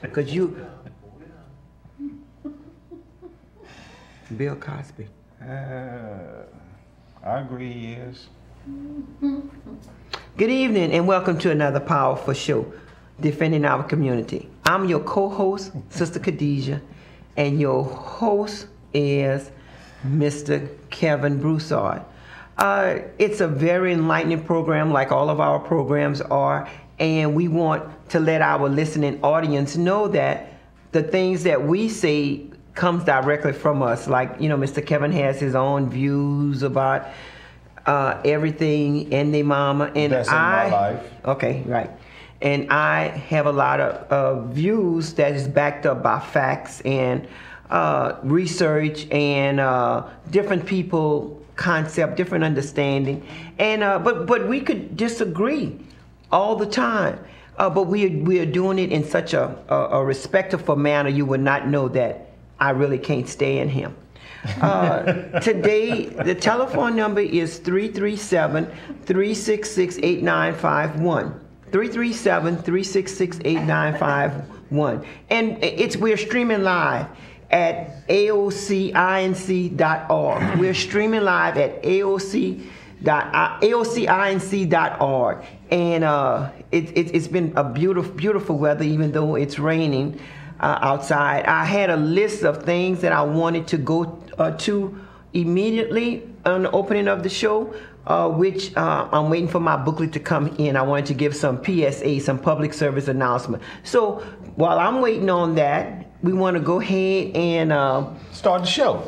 Because you, Bill Cosby. I agree, he is. Good evening and welcome to another powerful show, Defending Our Community. I'm your co-host, Sister Khadijah, and your host is Mr. Kevin Broussard. It's a very enlightening program like all of our programs are, and we want to let our listening audience know that the things that we say comes directly from us. Like, you know, Mr. Kevin has his own views about everything and the mama. And that's in my life. Okay, right. And I have a lot of views that is backed up by facts and research and different people concept, different understanding. And but we could disagree all the time. But we are doing it in such a respectful manner. You would not know that I really can't stand him. Today, the telephone number is 337-366-8951. 337-366-8951. And we're streaming live at AOCinc.org. We're streaming live at AOCinc.org. And it's been a beautiful weather, even though it's raining outside. I had a list of things that I wanted to go to immediately on the opening of the show, which I'm waiting for my booklet to come in. I wanted to give some PSA, some public service announcement. So while I'm waiting on that, we want to go ahead and start the show.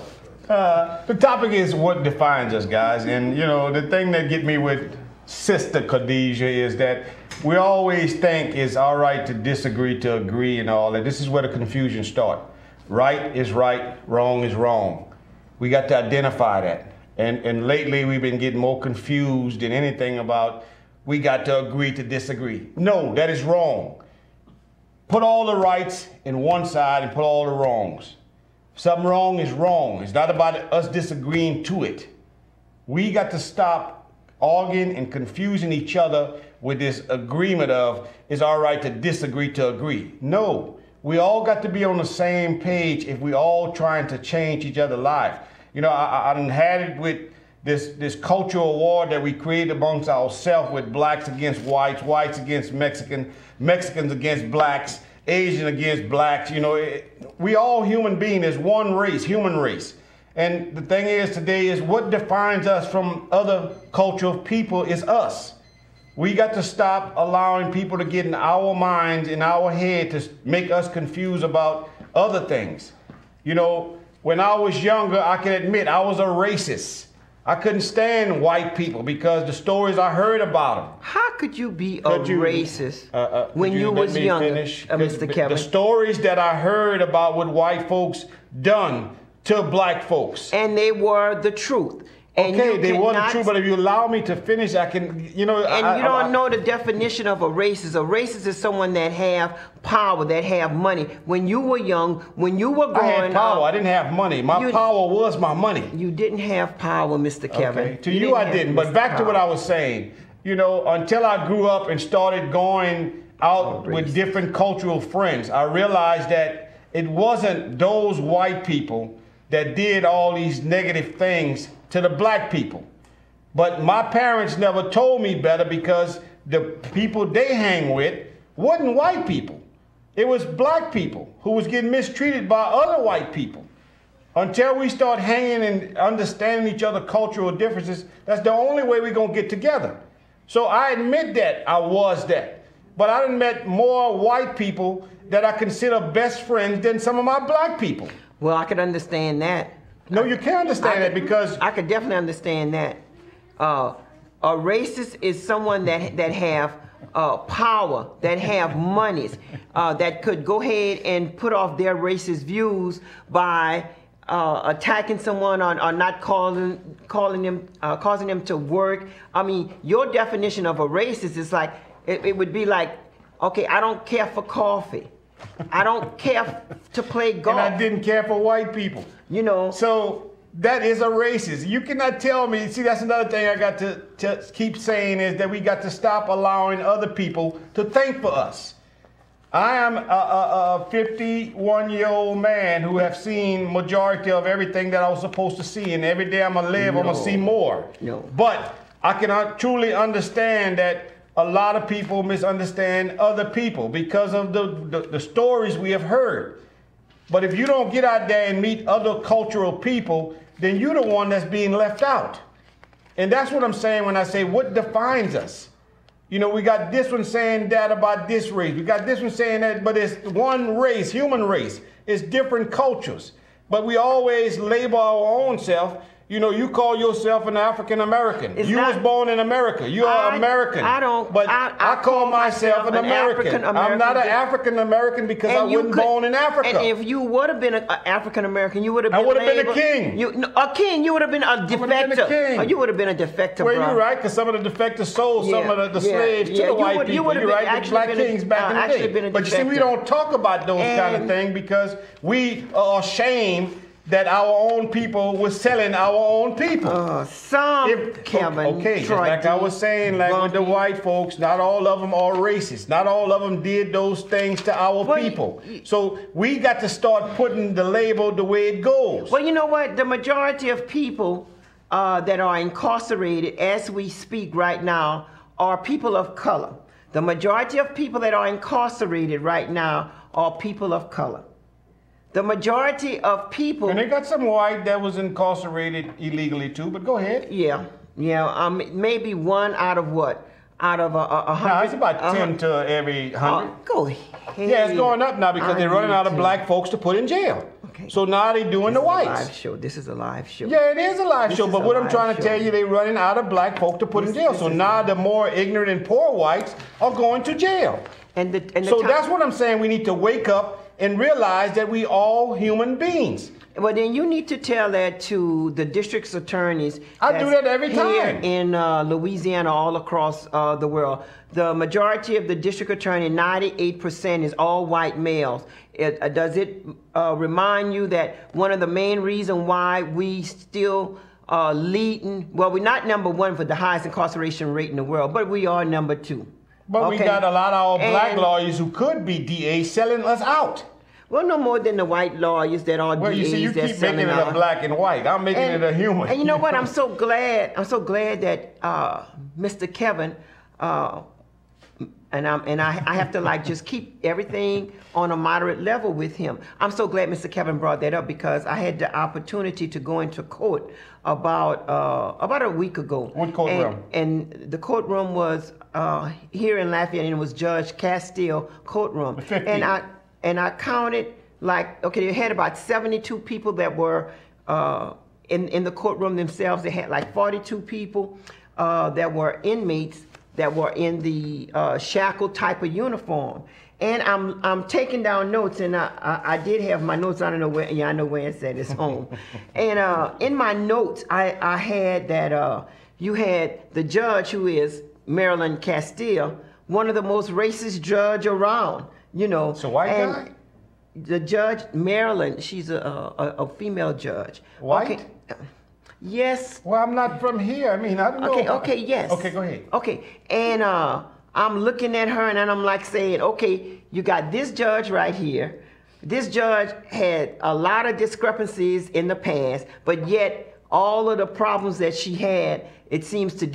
The topic is what defines us, guys. And, you know, the thing that get me with Sister Khadijah is that we always think it's all right to disagree, to agree and all that. This is where the confusion starts. Right is right, wrong is wrong. We got to identify that. And lately we've been getting more confused than anything about we got to agree to disagree. No, that is wrong. Put all the rights in one side and put all the wrongs. Something wrong is wrong. It's not about us disagreeing to it. We got to stop arguing and confusing each other with this agreement of it's all right to disagree to agree. No, we all got to be on the same page if we all trying to change each other's life. You know, I done had it with this cultural war that we created amongst ourselves with blacks against whites, whites against Mexicans, Mexicans against blacks, Asian against blacks. You know, we all human beings is one race, human race. And the thing is today is what defines us from other cultural people is us. We got to stop allowing people to get in our minds, in our head, to make us confused about other things. You know, when I was younger, I can admit I was a racist. I couldn't stand white people because the stories I heard about them. How could you be a racist when you was younger, Mr. Kevin? The stories that I heard about what white folks done to black folks. And they were the truth. And okay, they were the truth, but if you allow me to finish, I can, you know. And you don't know the definition of a racist. A racist is someone that have power, that have money. When you were young, when you were growing up. I had power, I didn't have money. My power was my money. You didn't have power, Mr. Kevin. Okay. To you I didn't, but back to what I was saying. You know, until I grew up and started going out with different cultural friends, I realized that it wasn't those white people that did all these negative things to the black people. But my parents never told me better because the people they hang with wasn't white people. It was black people who was getting mistreated by other white people. Until we start hanging and understanding each other's cultural differences, that's the only way we're gonna get together. So I admit that I was that. But I done met more white people that I consider best friends than some of my black people. Well, I could understand that. No, you can't understand that because I could definitely understand that. A racist is someone that have power, that have monies, that could go ahead and put off their racist views by attacking someone or not causing them to work. I mean, your definition of a racist is like it would be like, okay, I don't care for coffee. I don't care to play golf. And I didn't care for white people. You know. So that is a racist. You cannot tell me. See, that's another thing I got to keep saying is that we got to stop allowing other people to think for us. I am a 51-year-old man who have seen majority of everything that I was supposed to see, and every day I'm gonna live, I'm gonna see more. No. But I can truly understand that a lot of people misunderstand other people because of the stories we have heard. But if you don't get out there and meet other cultural people, then you're the one that's being left out. And that's what I'm saying when I say what defines us. You know, we got this one saying that about this race. We got this one saying that, but it's one race, human race. It's different cultures. But we always label our own self. You know, you call yourself an African American. You was born in America. You are American. I don't. But I call myself an American. I'm not an African American because I wasn't born in Africa. And if you would have been an African American, you would have been. I would have been a king. A king. You would have been a defector. You would have been a defector. Well, you're right, because some of the defectors sold some of the slaves to the white people. You're right, the black kings back in the day. But you see, we don't talk about those kind of things because we are ashamed that our own people were selling our own people. Kevin. Okay, just like I was saying, like with the white folks, not all of them are racist. Not all of them did those things to our people. So we got to start putting the label the way it goes. Well, you know what? The majority of people that are incarcerated as we speak right now are people of color. The majority of people that are incarcerated right now are people of color. The majority of people... And they got some white that was incarcerated illegally too, but go ahead. Yeah. Maybe one out of what? Out of 100? No, it's about 10 to every 100. Go ahead. Yeah, it's going up now because they're running out of black folks to put in jail. Okay. So now they're doing the whites. Live show. This is a live show. Yeah, it is a live show, but what I'm trying to tell you, they're running out of black folk to put in jail. So now the more ignorant and poor whites are going to jail. So that's what I'm saying. We need to wake up and realize that we all human beings. Well, then you need to tell that to the district's attorneys. I do that every time. In Louisiana, all across the world. The majority of the district attorney, 98%, is all white males. Does it remind you that one of the main reasons why we still leading, well, we're not number one for the highest incarceration rate in the world, but we are number two. But we got a lot of our black lawyers who could be DAs selling us out. Well, no more than the white lawyers that are DAs. Well, you see, you keep making it a black and white. I'm making it a human. And you know what? I'm so glad that Mr. Kevin, and I have to just keep everything on a moderate level with him. I'm so glad Mr. Kevin brought that up because I had the opportunity to go into court about a week ago. What courtroom? And the courtroom was here in Lafayette, and it was Judge Castile courtroom. 50. And I counted they had about 72 people that were in the courtroom themselves. They had 42 people that were inmates that were in the shackle type of uniform. And I'm taking down notes, and I did have my notes. I don't know where. Yeah, I know where it's at. It's home. And in my notes, I had that you had the judge, who is Marilyn Castile, one of the most racist judge around. You know. So white guy. The judge Marilyn, she's a female judge. White. Okay. Yes. Well, I'm not from here. I mean, I don't know. Okay, yes. Okay, go ahead. Okay, and I'm looking at her, and I'm saying, okay, you got this judge right here. This judge had a lot of discrepancies in the past, but yet all of the problems that she had, it seems to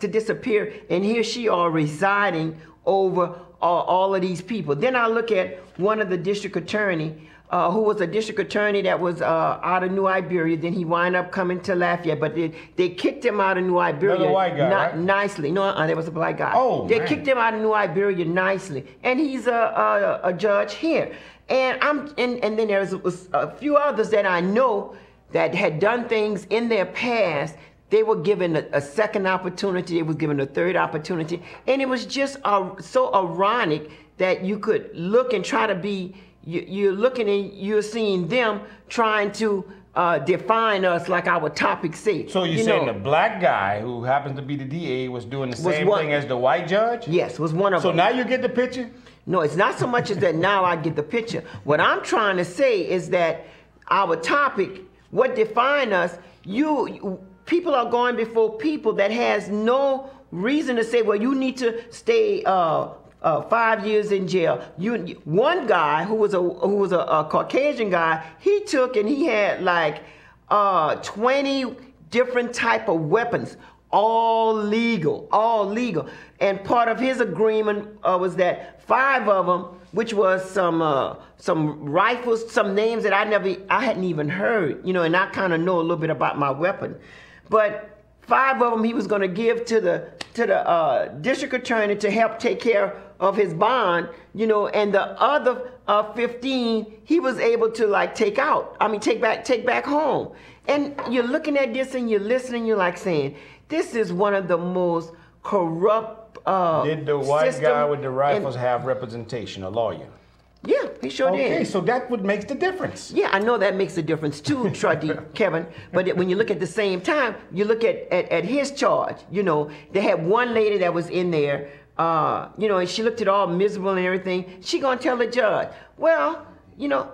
disappear, and here she are residing over all of these people. Then I look at one of the district attorney, who was a district attorney that was out of New Iberia. Then he wound up coming to Lafayette, but they kicked him out of New Iberia. Another white guy, right? Nicely. No, there was a black guy. Oh, they kicked him out of New Iberia nicely, and he's a judge here. And then there was a few others that I know that had done things in their past. They were given a second opportunity. They was given a third opportunity. And it was just so ironic that you could look and try to be, you're looking and you're seeing them trying to define us like our topic says. So you're saying the black guy who happens to be the DA was doing the same thing as the white judge? Yes, was one of them. So now you get the picture? No, it's not so much as that now I get the picture. What I'm trying to say is that our topic, what define us, people are going before people that has no reason to say, well, you need to stay 5 years in jail. One guy who was a Caucasian guy, he took and he had like 20 different type of weapons, all legal. And part of his agreement was that 5 of them, which was some rifles, some names that I hadn't even heard, and I kind of know a little bit about my weapon, but 5 of them he was going to give to the district attorney to help take care of his bond, and the other 15 he was able to like take back home. And you're looking at this and you're listening, you're like saying, this is one of the most corrupt Did the white guy with the rifles have representation, a lawyer? Yeah, he sure did. Okay, so that what makes the difference. Yeah, I know that makes a difference too, Kevin. But when you look at the same time, you look at his charge. They had one lady that was in there, and she looked at all miserable and everything. She gonna tell the judge, well,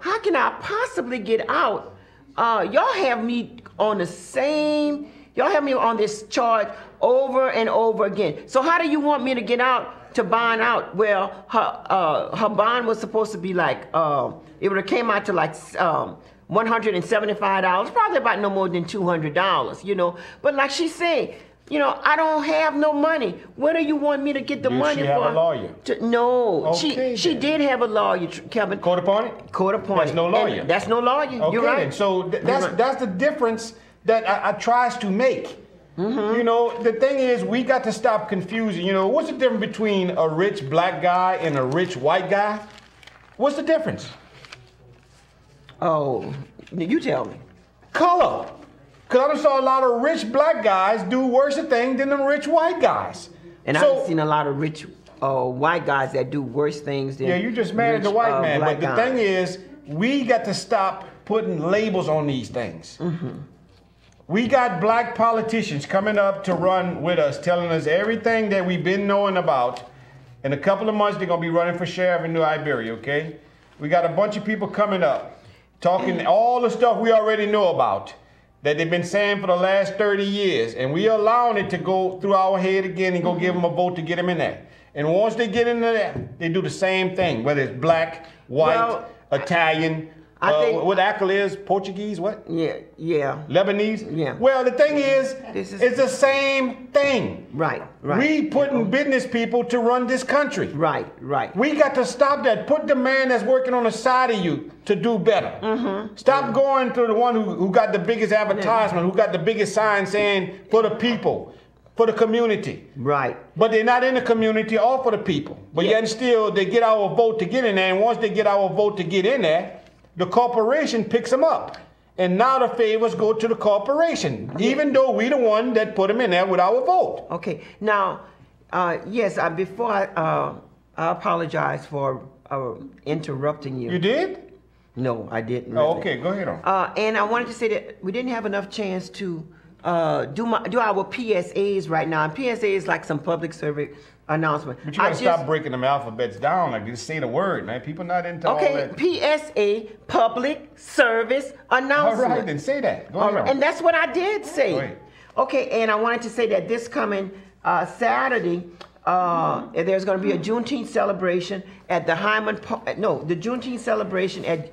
how can I possibly get out? Y'all have me on this charge over and over again. So how do you want me to get out, to bond out? Well, her bond was supposed to be like, it would have came out to like $175, probably about no more than $200, But like she said, I don't have no money. Where do you want me to get the money Did she have for? a lawyer? No, Okay, she did have a lawyer, Kevin. Court appointed? Court appointed. That's no lawyer. And that's no lawyer. Okay, You're right. then. So that's the difference that I tries to make. Mm-hmm. The thing is, we got to stop confusing. What's the difference between a rich black guy and a rich white guy? What's the difference? Oh, you tell me. Color. Because I done saw a lot of rich black guys do worse things than them rich white guys. And I've seen a lot of rich white guys that do worse things than you just mad at the white man. But the thing is, we got to stop putting labels on these things. Mm-hmm. We got black politicians coming up to run with us, telling us everything that we've been knowing about. In a couple of months, they're going to be running for sheriff in New Iberia, okay? We got a bunch of people coming up, talking all the stuff we already know about, that they've been saying for the last 30 years. And we allowing it to go through our head again and go give them a vote to get them in there. And once they get into there, they do the same thing, whether it's black, white, Italian, I think, what ACL is, Portuguese, what? Yeah. Lebanese? Yeah. Well, the thing is, it's the same thing. Right. We putting business people to run this country. Right. We got to stop that. Put the man that's working on the side of you to do better. Mm-hmm. Stop going to the one who got the biggest advertisement, who got the biggest sign saying, for the people, for the community. Right. But they're not in the community or for the people. But yet still, they get our vote to get in there. And once they get our vote to get in there, the corporation picks them up. And now the favors go to the corporation, even though we the one that put them in there with our vote. Okay. Now, yes, before I apologize for interrupting you. You did? No, I didn't. Really. Oh, okay. Go ahead on. And I wanted to say that we didn't have enough chance to do our PSAs right now. And PSA is like some public service announcement. But you gotta stop breaking them alphabets down. Like, just say the word, man. People not into all that. Okay, PSA, public service announcement. All right, then say that. Go ahead. And that's what I did say. Go ahead. Okay, and I wanted to say that this coming Saturday, there's going to be a Juneteenth celebration at the the Juneteenth celebration at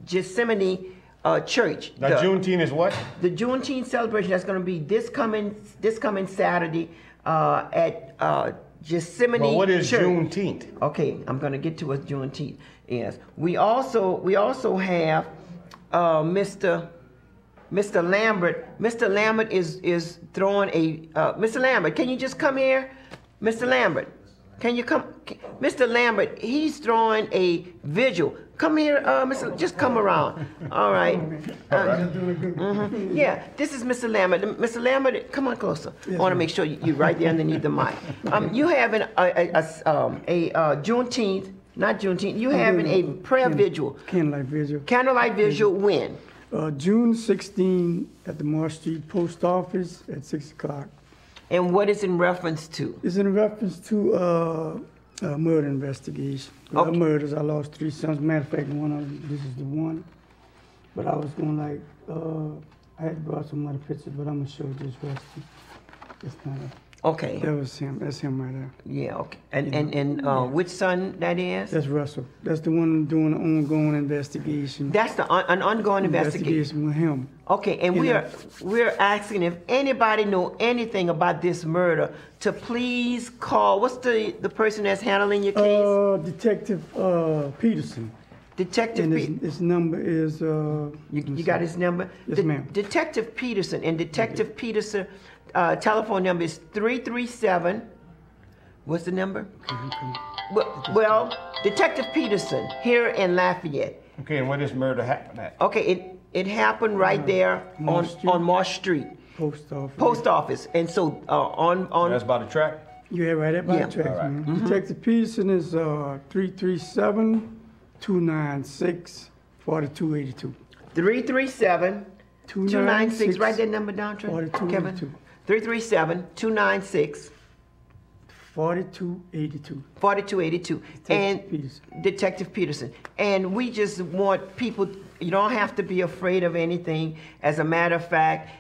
Gethsemane Church. Now, Juneteenth is what? The Juneteenth celebration that's going to be this coming Saturday at Gethsemane Church. Well, what is Juneteenth? Okay, I'm going to get to what Juneteenth is. We also have Mr. Lambert. Mr. Lambert is throwing a Mr. Lambert, can you just come here? Mr. Lambert, can you come? Mr. Lambert, he's throwing a vigil. Come here, just come around. All right. Yeah, this is Mr. Lambert. Mr. Lambert, come on closer. Yes, I want to make sure you're right there underneath the mic. You having a Juneteenth, not Juneteenth. You having a prayer vigil. Candlelight vigil. Candlelight vigil when? June 16 at the Marsh Street Post Office at 6 o'clock. And what is in reference to? It's in reference to a murder investigation. Okay. Murders. I lost 3 sons. Matter of fact, one of them, this is the one. But I was going I had brought some other pictures, but I'm going to show this rest. It's not Okay. That was him. That's him right there. Yeah. Okay. And which son that is? That's Russell. That's the one doing the ongoing investigation. That's an ongoing investigation with him. Okay, and we're asking if anybody know anything about this murder to please call. What's the person that's handling your case? Detective Peterson. Detective Peterson. His number is. You got his number? Yes, ma'am. Detective Peterson, and Detective Peterson telephone number is 337. What's the number? Well, Detective Peterson here in Lafayette. Okay, and where this murder happened at? Okay, it happened right there on Marsh Street. Post office. And so on That's by the track? Yeah, right at by the track, right. man. Detective Peterson is 337-296-4282. 337-296. Write that number down, Trey. Kevin. 337-296. 4282. 4282. And Detective Peterson. And we just want people, you don't have to be afraid of anything. As a matter of fact,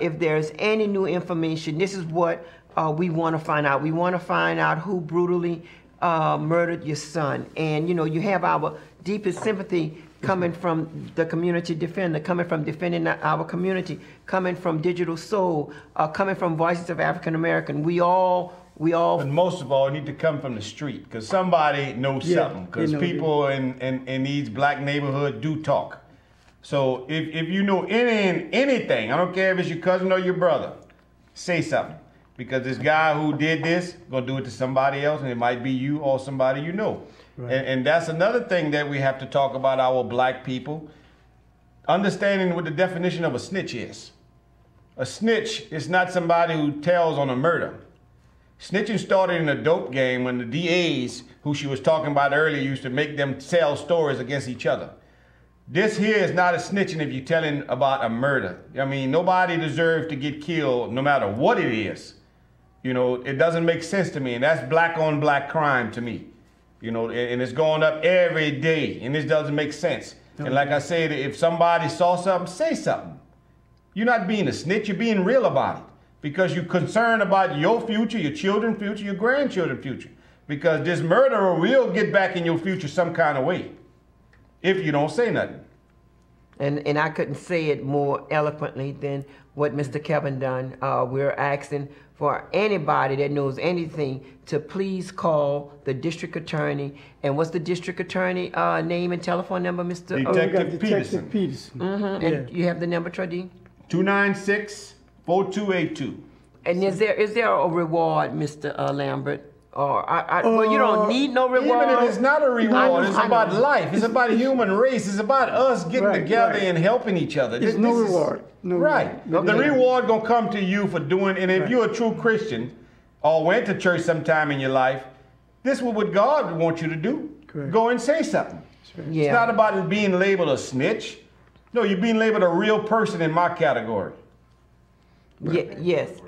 if there's any new information, this is what we want to find out. We want to find out who brutally murdered your son. And, you have our deepest sympathy coming from the community defender, coming from defending our community, coming from Digital Soul, coming from Voices of African American. We all. But most of all, it need to come from the street, because somebody knows something. Because people in these black neighborhoods do talk. So if you know anything, I don't care if it's your cousin or your brother, say something. Because this guy who did this gonna do it to somebody else, and it might be you or somebody you know. Right. And that's another thing that we have to talk about, our black people. Understanding what the definition of a snitch is. A snitch is not somebody who tells on a murder. Snitching started in a dope game when the DAs, who she was talking about earlier, used to make them tell stories against each other. This here is not a snitching if you're telling about a murder. I mean, nobody deserves to get killed no matter what it is. It doesn't make sense to me, and that's black on black crime to me. And it's going up every day, and this doesn't make sense. And like I said, if somebody saw something, say something. You're not being a snitch, you're being real about it. Because you're concerned about your future, your children's future, your grandchildren's future. Because this murderer will get back in your future some kind of way if you don't say nothing. And I couldn't say it more eloquently than what Mr. Kevin done. We're asking for anybody that knows anything to please call the district attorney. And what's the district attorney name and telephone number, Mr. Detective Peterson. Mm-hmm. Yeah. And you have the number, Trudie? 296-4282. And is there a reward, Mr. Lambert? Well, you don't need no reward. Even if it's not a reward, it's about life. It's about human race. It's about us getting together and helping each other. There's no reward. Right. The reward gonna come to you for doing. And if you're a true Christian or went to church sometime in your life, this is what God wants you to do. Correct. Go and say something. Yeah. It's not about being labeled a snitch. No, you're being labeled a real person in my category. Yes.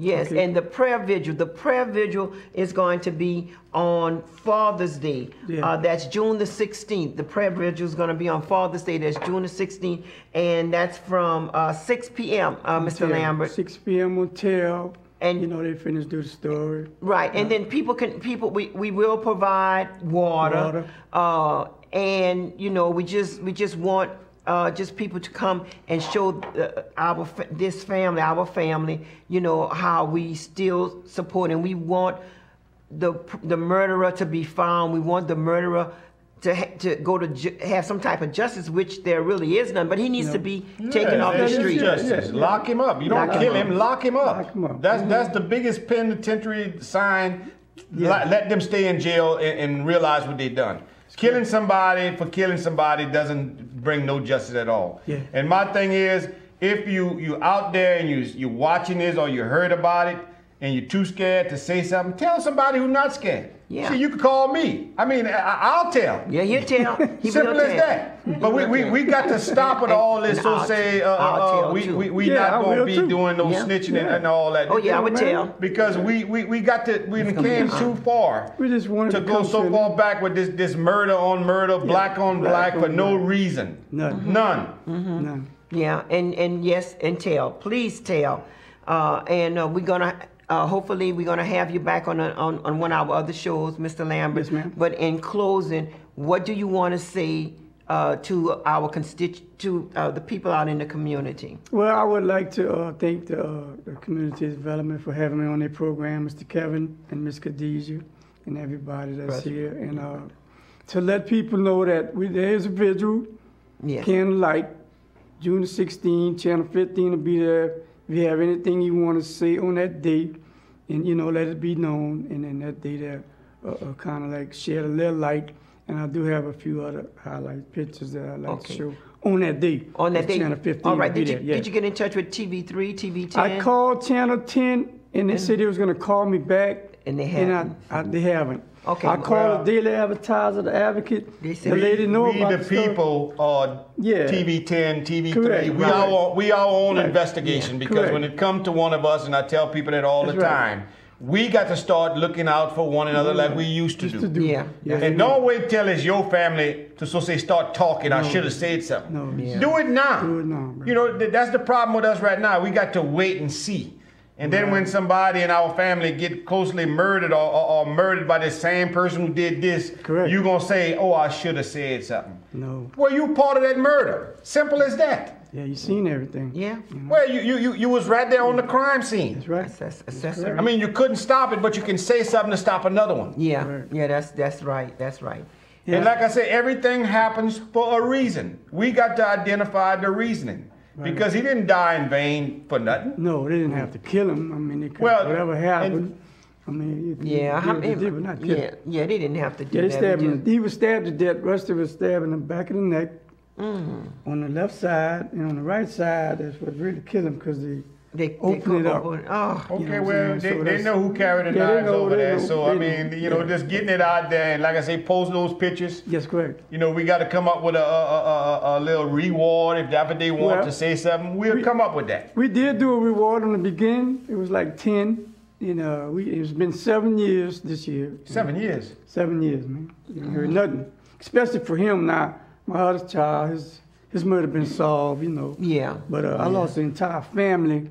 Yes, okay. And the prayer vigil is going to be on Father's Day. Yeah. That's June the 16th. The prayer vigil is going to be on Father's Day. That's June the 16th, and that's from 6 p.m., Mr. Lambert. 6 p.m. until, and they finish do the story. Right, and then we will provide water. And, we just want just people to come and show our family, how we still support, and we want the murderer to be found. We want the murderer to have some type of justice, which there really is none. But he needs to be taken off the street. Justice. Lock him up. You don't kill him. Lock him up. Lock him up. That's the biggest penitentiary sign. Yeah. Let them stay in jail and realize what they've done. Killing somebody for killing somebody doesn't bring no justice at all. Yeah. And my thing is, if you out there and you're watching this or you heard about it and you're too scared to say something, tell somebody who's not scared. Yeah. See, you can call me. I mean, I'll tell. Yeah, you tell. Simple as that. But we got to stop with all this. So say we not gonna be doing no snitching and all that. Oh yeah, I would tell. Because we came too far. We just wanted to go so far back with this murder on murder, black on black for no reason. None. Mm-hmm. None. Yeah, and yes, and tell. Please tell. And we're gonna Hopefully, we're going to have you back on one of our other shows, Mr. Lambert. Yes, ma'am. But in closing, what do you want to say to our the people out in the community? Well, I would like to thank the community development for having me on their program, Mr. Kevin and Ms. Khadijah, and everybody that's here, and to let people know that there is a vigil, candlelight, June the 16th, Channel 15 will be there. If you have anything you want to say on that day, and let it be known, and then that day there, kind of like shed a little light. And I do have a few other highlight pictures that I'd like to show on that day. On that day, Channel 15. All right. Did you get in touch with TV3, TV10? I called Channel 10, and they said they was going to call me back. And they haven't. And they haven't. Okay. I called the Daily Advertiser, the Advocate. They said the lady know we about the people, TV10, TV3. Correct. We our own investigation because when it comes to one of us, and I tell people that all the time, we got to start looking out for one another like we used to do. Yeah. And don't wait till it's your family to start talking. I should have said something. No. Yeah. Do it now. Do it now, bro. That's the problem with us right now. We got to wait and see. And then when somebody in our family get closely murdered or murdered by the same person who did this, you're going to say, oh, I should have said something. No. Well, you part of that murder. Simple as that. Yeah, you seen everything. Yeah. Well, you was right there on the crime scene. That's right. Accessory. I mean, you couldn't stop it, but you can say something to stop another one. Yeah. Right. Yeah, that's right. That's right. Yeah. And like I said, everything happens for a reason. We got to identify the reasoning. Because he didn't die in vain for nothing. No, they didn't have to kill him. I mean, they could, whatever happened. They didn't have to do they that. stabbed him. He was stabbed to death. Rusty was stabbed in the back of the neck, on the left side, and on the right side. That's what really killed him because they opened it up. Okay, well, they know who carried the knives over there. So, I mean, just getting it out there and, like I say, post those pictures. Yes, correct. We got to come up with a little reward if that's what they want to say something. We'll come up with that. We did do a reward in the beginning. It was like 10. It's been 7 years this year. 7 years? 7 years, man. You ain't heard nothing. Especially for him now. My other child, his murder been solved, Yeah. But I lost the entire family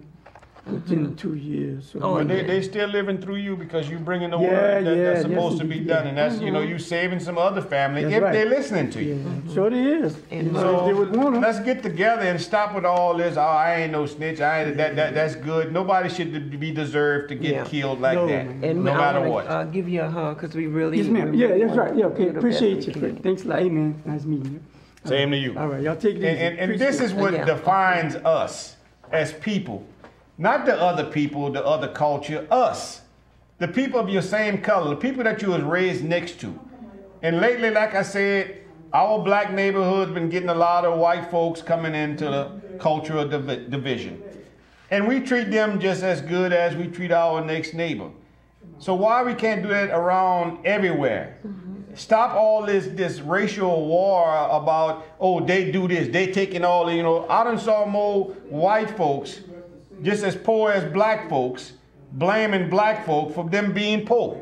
within 2 years. So they still living through you because you bringing the word that's supposed to be done, and that's you saving some other family if they're listening to you. Yeah, sure they is. And so they would want 'em. Let's get together and stop with all this. Oh, I ain't no snitch. That's good. Nobody should be deserved to get killed like that, and no matter I what. Give you a hug because we really. Yes, ma'am. Yeah, that's right. Yeah, okay. Appreciate you. Thanks a lot. Hey, man. Nice meeting you. Same to you. All right, y'all take it easy. And this is what defines us as people. Not the other people, the other culture, us. The people of your same color, the people that you was raised next to. And lately, like I said, our black neighborhood's been getting a lot of white folks coming into the cultural division. And we treat them just as good as we treat our next neighbor. So why we can't do that around everywhere? Stop all this racial war about, oh, they do this, they taking all the, I done saw more white folks just as poor as black folks, blaming black folk for them being poor.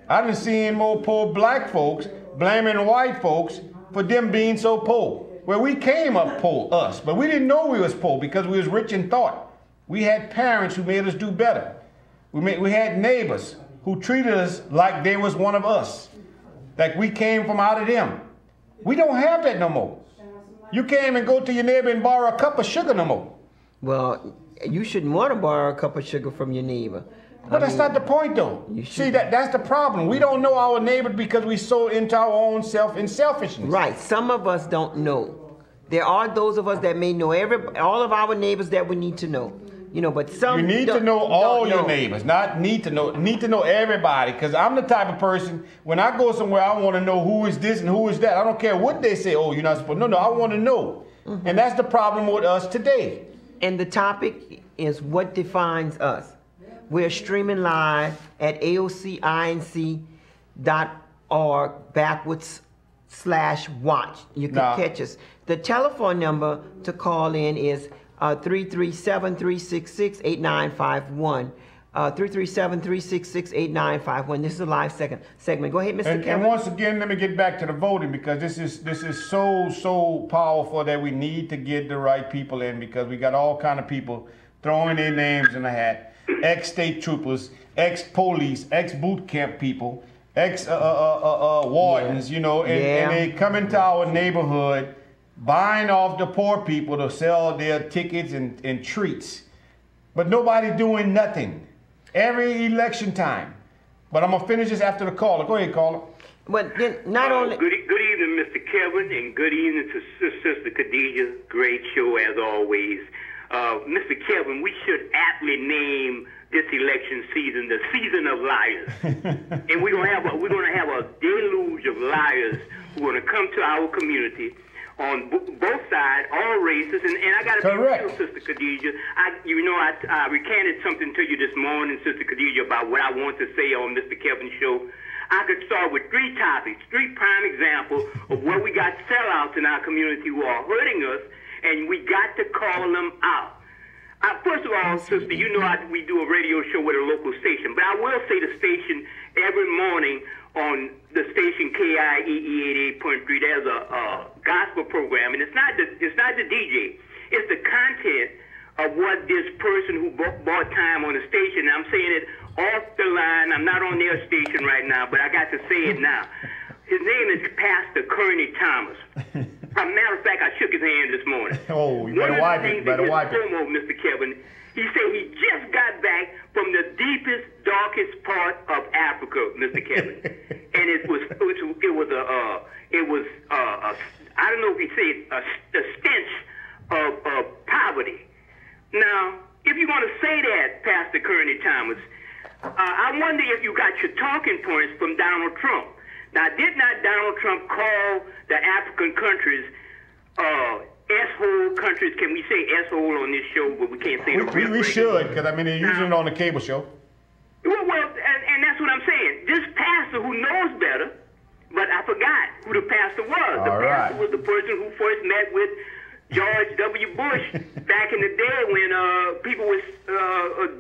I done seen more poor black folks blaming white folks for them being so poor. Well, we came up poor, us, but we didn't know we was poor because we was rich in thought. We had parents who made us do better. We had neighbors who treated us like they was one of us, like we came from out of them. We don't have that no more. You can't even go to your neighbor and borrow a cup of sugar no more. Well, you shouldn't want to borrow a cup of sugar from your neighbor. But that's not the point, though. See, that's the problem. We don't know our neighbor because we so into our own self and selfishness. Right. Some of us don't know. There are those of us that may know all of our neighbors that we need to know. But some you need to know all your neighbors, not need to know everybody. Because I'm the type of person, when I go somewhere, I want to know who is this and who is that. I don't care what they say. Oh, you're not supposed to. No, I want to know. And that's the problem with us today. And the topic is what defines us. We're streaming live at AOCINC.org/watch. You can catch us. The telephone number to call in is 337-366-8951. 337-366-8951. This is a live segment. Go ahead, Mr. Kevin. And once again, let me get back to the voting because this is so powerful that we need to get the right people in because we got all kind of people throwing their names in the hat. ex-state troopers, ex-police, ex-boot camp people, ex-wardens, you know, and they come into our neighborhood buying off the poor people to sell their tickets and treats. But nobody doing nothing. Every election time. But I'm going to finish this after the caller. Go ahead, caller. But then not only... Good evening, Mr. Kevin, and good evening to Sister Khadijah. Great show as always. Mr. Kevin, we should aptly name this election season the season of liars. And we're gonna have a deluge of liars who are gonna come to our community on both sides, all races. And I gotta be real, Sister Khadijah. I recanted something to you this morning, Sister Khadijah, about what I want to say on Mr. Kevin's show. I could start with 3 topics, 3 prime examples of where we got sellouts in our community who are hurting us, and we got to call them out. First of all, Sister, you know we do a radio show with a local station, but I will say the station every morning on the station KIEE 88.3, there's a gospel program, and it's not the DJ, it's the content of what this person who bought time on the station. I'm saying it off the line. I'm not on their station right now, but I got to say it now. His name is Pastor Kearney Thomas. As a matter of fact, I shook his hand this morning. Oh, you better wipe it. Promo, Mr. Kevin, he said he just got back from the deepest, darkest part of Africa, Mr. Kevin, and it was I don't know if he said a stench of poverty. Now, if you're going to say that, Pastor Kearney Thomas, I wonder if you got your talking points from Donald Trump. Now, did not Donald Trump call the African countries S-hole countries? Can we say S-hole on this show, but we can't say the real We should, because, I mean, they're using it on the cable show. Well, and that's what I'm saying. This pastor who knows better, but I forgot who the pastor was. The pastor was the person who first met with George W. Bush back in the day when people was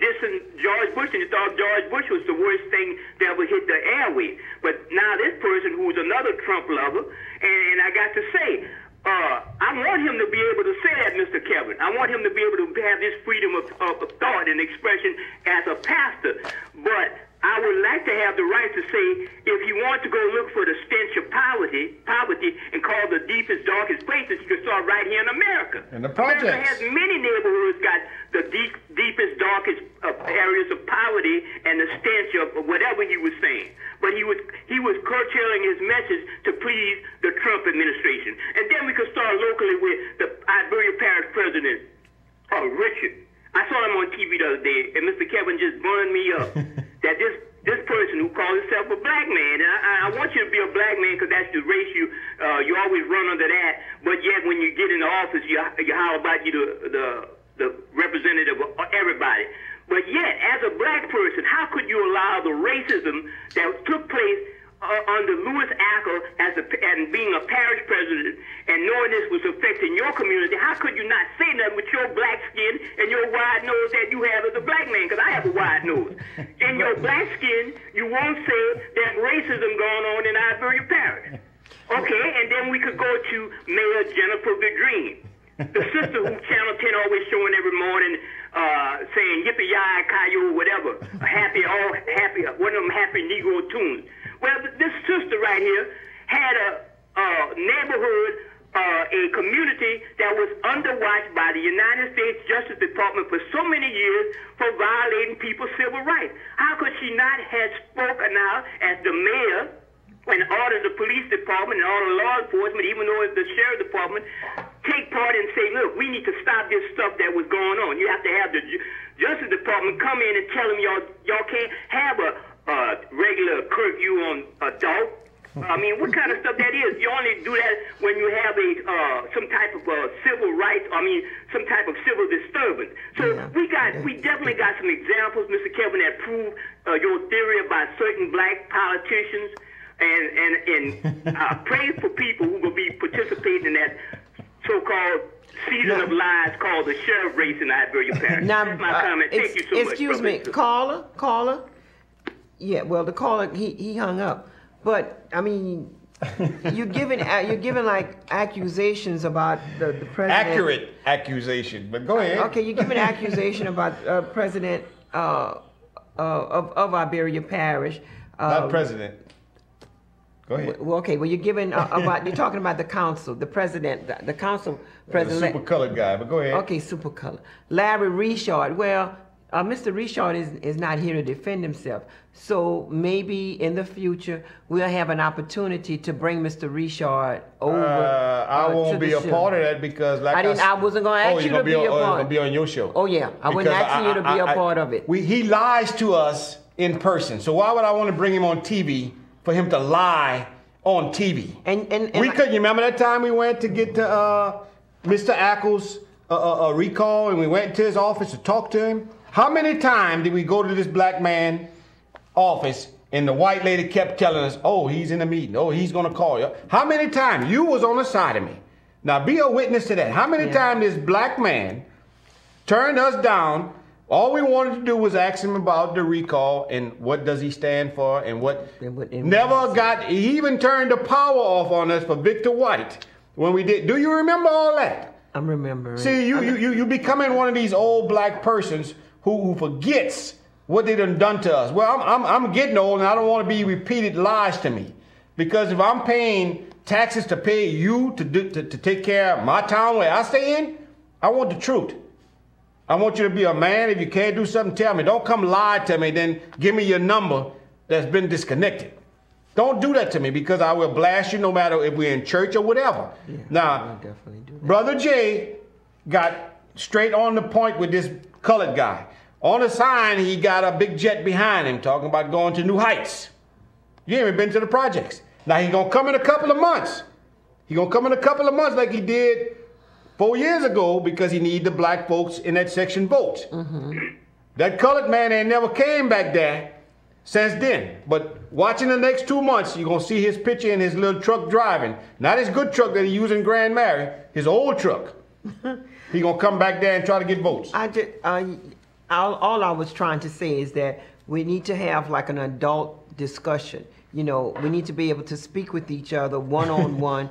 dissing George Bush, and they thought George Bush was the worst thing that ever hit the airway. But now this person who's another Trump lover, and I got to say, I want him to be able to say that, Mr. Kevin. I want him to be able to have this freedom of thought and expression as a pastor. But I would like to have the right to say, if you want to go look for the stench of poverty, and call the deepest, darkest places, you can start right here in America. And the projects. America has many neighborhoods got the deepest, darkest areas of poverty and the stench of whatever he was saying. But he was curtailing his message to please the Trump administration. And then we could start locally with the Iberia Parish president, Richard. I saw him on TV the other day, and Mr. Kevin just burned me up. That this person who calls himself a black man, and I want you to be a black man because that's the race you always run under that. But yet when you get in the office, you holler about you the representative of everybody. But yet, as a black person, how could you allow the racism that took place under Louis Acker and being a parish president and knowing this was affecting your community? How could you not say nothing with your black skin and your wide nose that you have as a black man? Because I have a wide nose. In your black skin, you won't say that racism going on in Iberia Parish. Okay, and then we could go to Mayor Jennifer Bedreen, the sister who Channel 10 always showing every morning, saying yippee-yi, Caillou, whatever, one of them happy Negro tunes. Well, this sister right here had a neighborhood, a community that was under watch by the United States Justice Department for so many years for violating people's civil rights. How could she not have spoken out as the mayor and ordered the police department and all the law enforcement, even though it's the sheriff department, take part and say, look, we need to stop this stuff that was going on. You have to have the Justice Department come in and tell them y'all can't have a regular curfew on adult. I mean, what kind of stuff that is? You only do that when you have some type of civil rights. I mean, some type of civil disturbance. So we definitely got some examples, Mr. Kevin, that prove your theory about certain black politicians, and pray for people who will be participating in that so-called season of lies called the sheriff race in Iberia Parish. That's my comment. Thank you so much. Excuse me, caller. Yeah, well, the caller he hung up, but I mean, you're giving like accusations about the president. Accurate accusation, but go ahead. Okay, you're giving an accusation about President of Iberia Parish. Not president. Go ahead. Well, okay. Well, you're giving you're talking about the council, the president, the council president. The super colored guy, but go ahead. Okay, super color. Larry Richard. Well, Mr. Richard is not here to defend himself. So maybe in the future we'll have an opportunity to bring Mr. Richard over. I won't be a part of that because, like I wasn't going to ask you to be a part. He's going to be on your show. Oh yeah, I wasn't asking you to be a part of it. He lies to us in person. So why would I want to bring him on TV for him to lie on TV? And we couldn't. You remember that time we went to get to Mr. Ackles' recall, and we went to his office to talk to him? How many times did we go to this black man's office and the white lady kept telling us, oh, he's in a meeting, oh, he's going to call you? How many times? You was on the side of me. Now be a witness to that. How many times this black man turned us down? All we wanted to do was ask him about the recall and what does he stand for and what never got, he even turned the power off on us for Victor White when we did. Do you remember all that? I'm remembering. See, you becoming one of these old black persons who forgets what they done to us. Well, I'm getting old and I don't want to be repeated lies to me. Because if I'm paying taxes to pay you to take care of my town where I stay in, I want the truth. I want you to be a man. If you can't do something, tell me. Don't come lie to me, then give me your number that's been disconnected. Don't do that to me because I will blast you no matter if we're in church or whatever. Yeah, now, definitely do that. Brother Jay got straight on the point with this colored guy. On the sign, he got a big jet behind him talking about going to new heights. You ain't even been to the projects. Now, he's going to come in a couple of months. He's going to come in a couple of months like he did 4 years ago because he need the black folks in that section votes. That colored man ain't never came back there since then. But watching the next 2 months, you're going to see his picture in his little truck driving. Not his good truck that he used in Grand Mary, his old truck. He going to come back there and try to get votes. All I was trying to say is that we need to have like an adult discussion. You know, we need to be able to speak with each other one-on-one,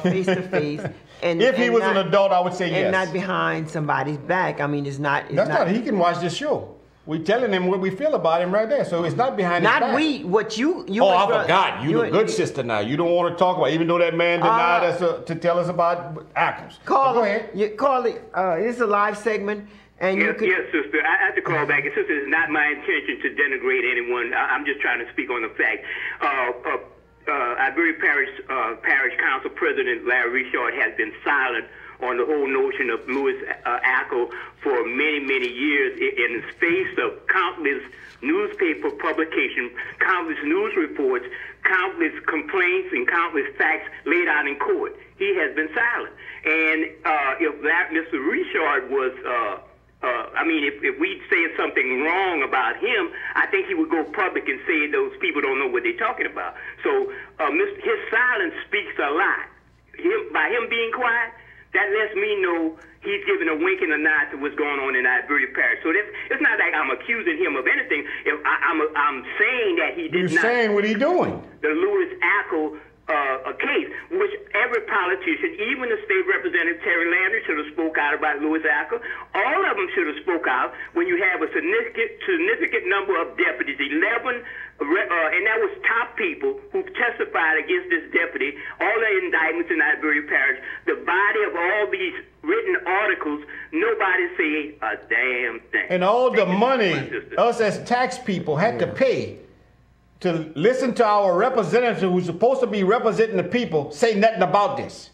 face-to-face. And if he was an adult, I would say yes. And not behind somebody's back. I mean, it's not. That's not. He can watch this show. We're telling him what we feel about him right there. So it's not behind his back. Not we. What you. Oh, I forgot. You're a good sister now. You don't want to talk about, even though that man denied us to tell us about apples. Go ahead. Call it. It's a live segment. And yes, sister. I have to call back. And sister, it's not my intention to denigrate anyone. I'm just trying to speak on the fact. Iberia Parish Council President Larry Richard has been silent on the whole notion of Louis Ackle for many, many years in the face of countless newspaper publications, countless news reports, countless complaints, and countless facts laid out in court. He has been silent. And if Mr. Richard was... if we say something wrong about him, I think he would go public and say those people don't know what they're talking about. So his silence speaks a lot. By him being quiet, that lets me know he's giving a wink and a nod to what's going on in Iberia Parish. So it's not like I'm accusing him of anything. If I'm saying that he did not. You're saying what he's doing. The Louis Ackle a case, which every politician, even the state representative Terry Landry should have spoke out about Louis Ackle. All of them should have spoke out when you have a significant number of deputies, 11, and that was top people who testified against this deputy, all the indictments in Iberia Parish, the body of all these written articles, nobody say a damn thing. And all the money us as tax people had to pay to listen to our representative who's supposed to be representing the people say nothing about this.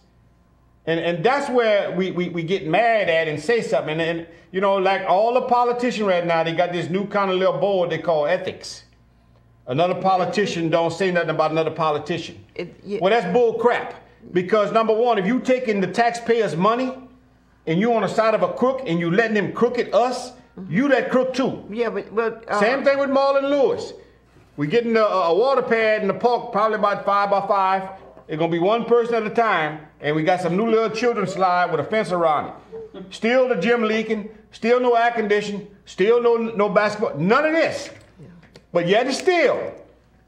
And that's where we get mad at and say something. And you know, like all the politicians right now, they got this new kind of little board they call ethics. Another politician don't say nothing about another politician. Well, that's bull crap. Because number one, if you taking the taxpayers' money and you on the side of a crook and you letting them crooked us, you that crook too. Yeah, but same thing with Marlon Lewis. We're getting a water pad in the park, probably about 5 by 5. It's going to be one person at a time. And we got some new little children's slide with a fence around it. Still the gym leaking. Still no air conditioning. Still no basketball. None of this. But yet and still,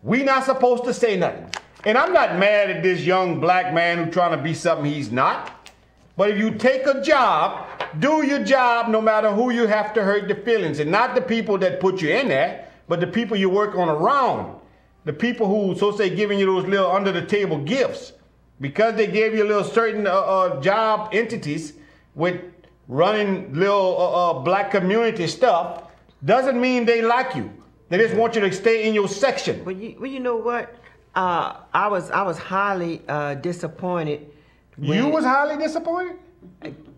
we not supposed to say nothing. And I'm not mad at this young black man who's trying to be something he's not. But if you take a job, do your job no matter who you have to hurt the feelings. And not the people that put you in there, but the people you work on around. The people who, so say, giving you those little under the table gifts. Because they gave you a little certain job entities with running little black community stuff, doesn't mean they like you. They just want you to stay in your section. Well, you know what? I was highly disappointed. You was highly disappointed?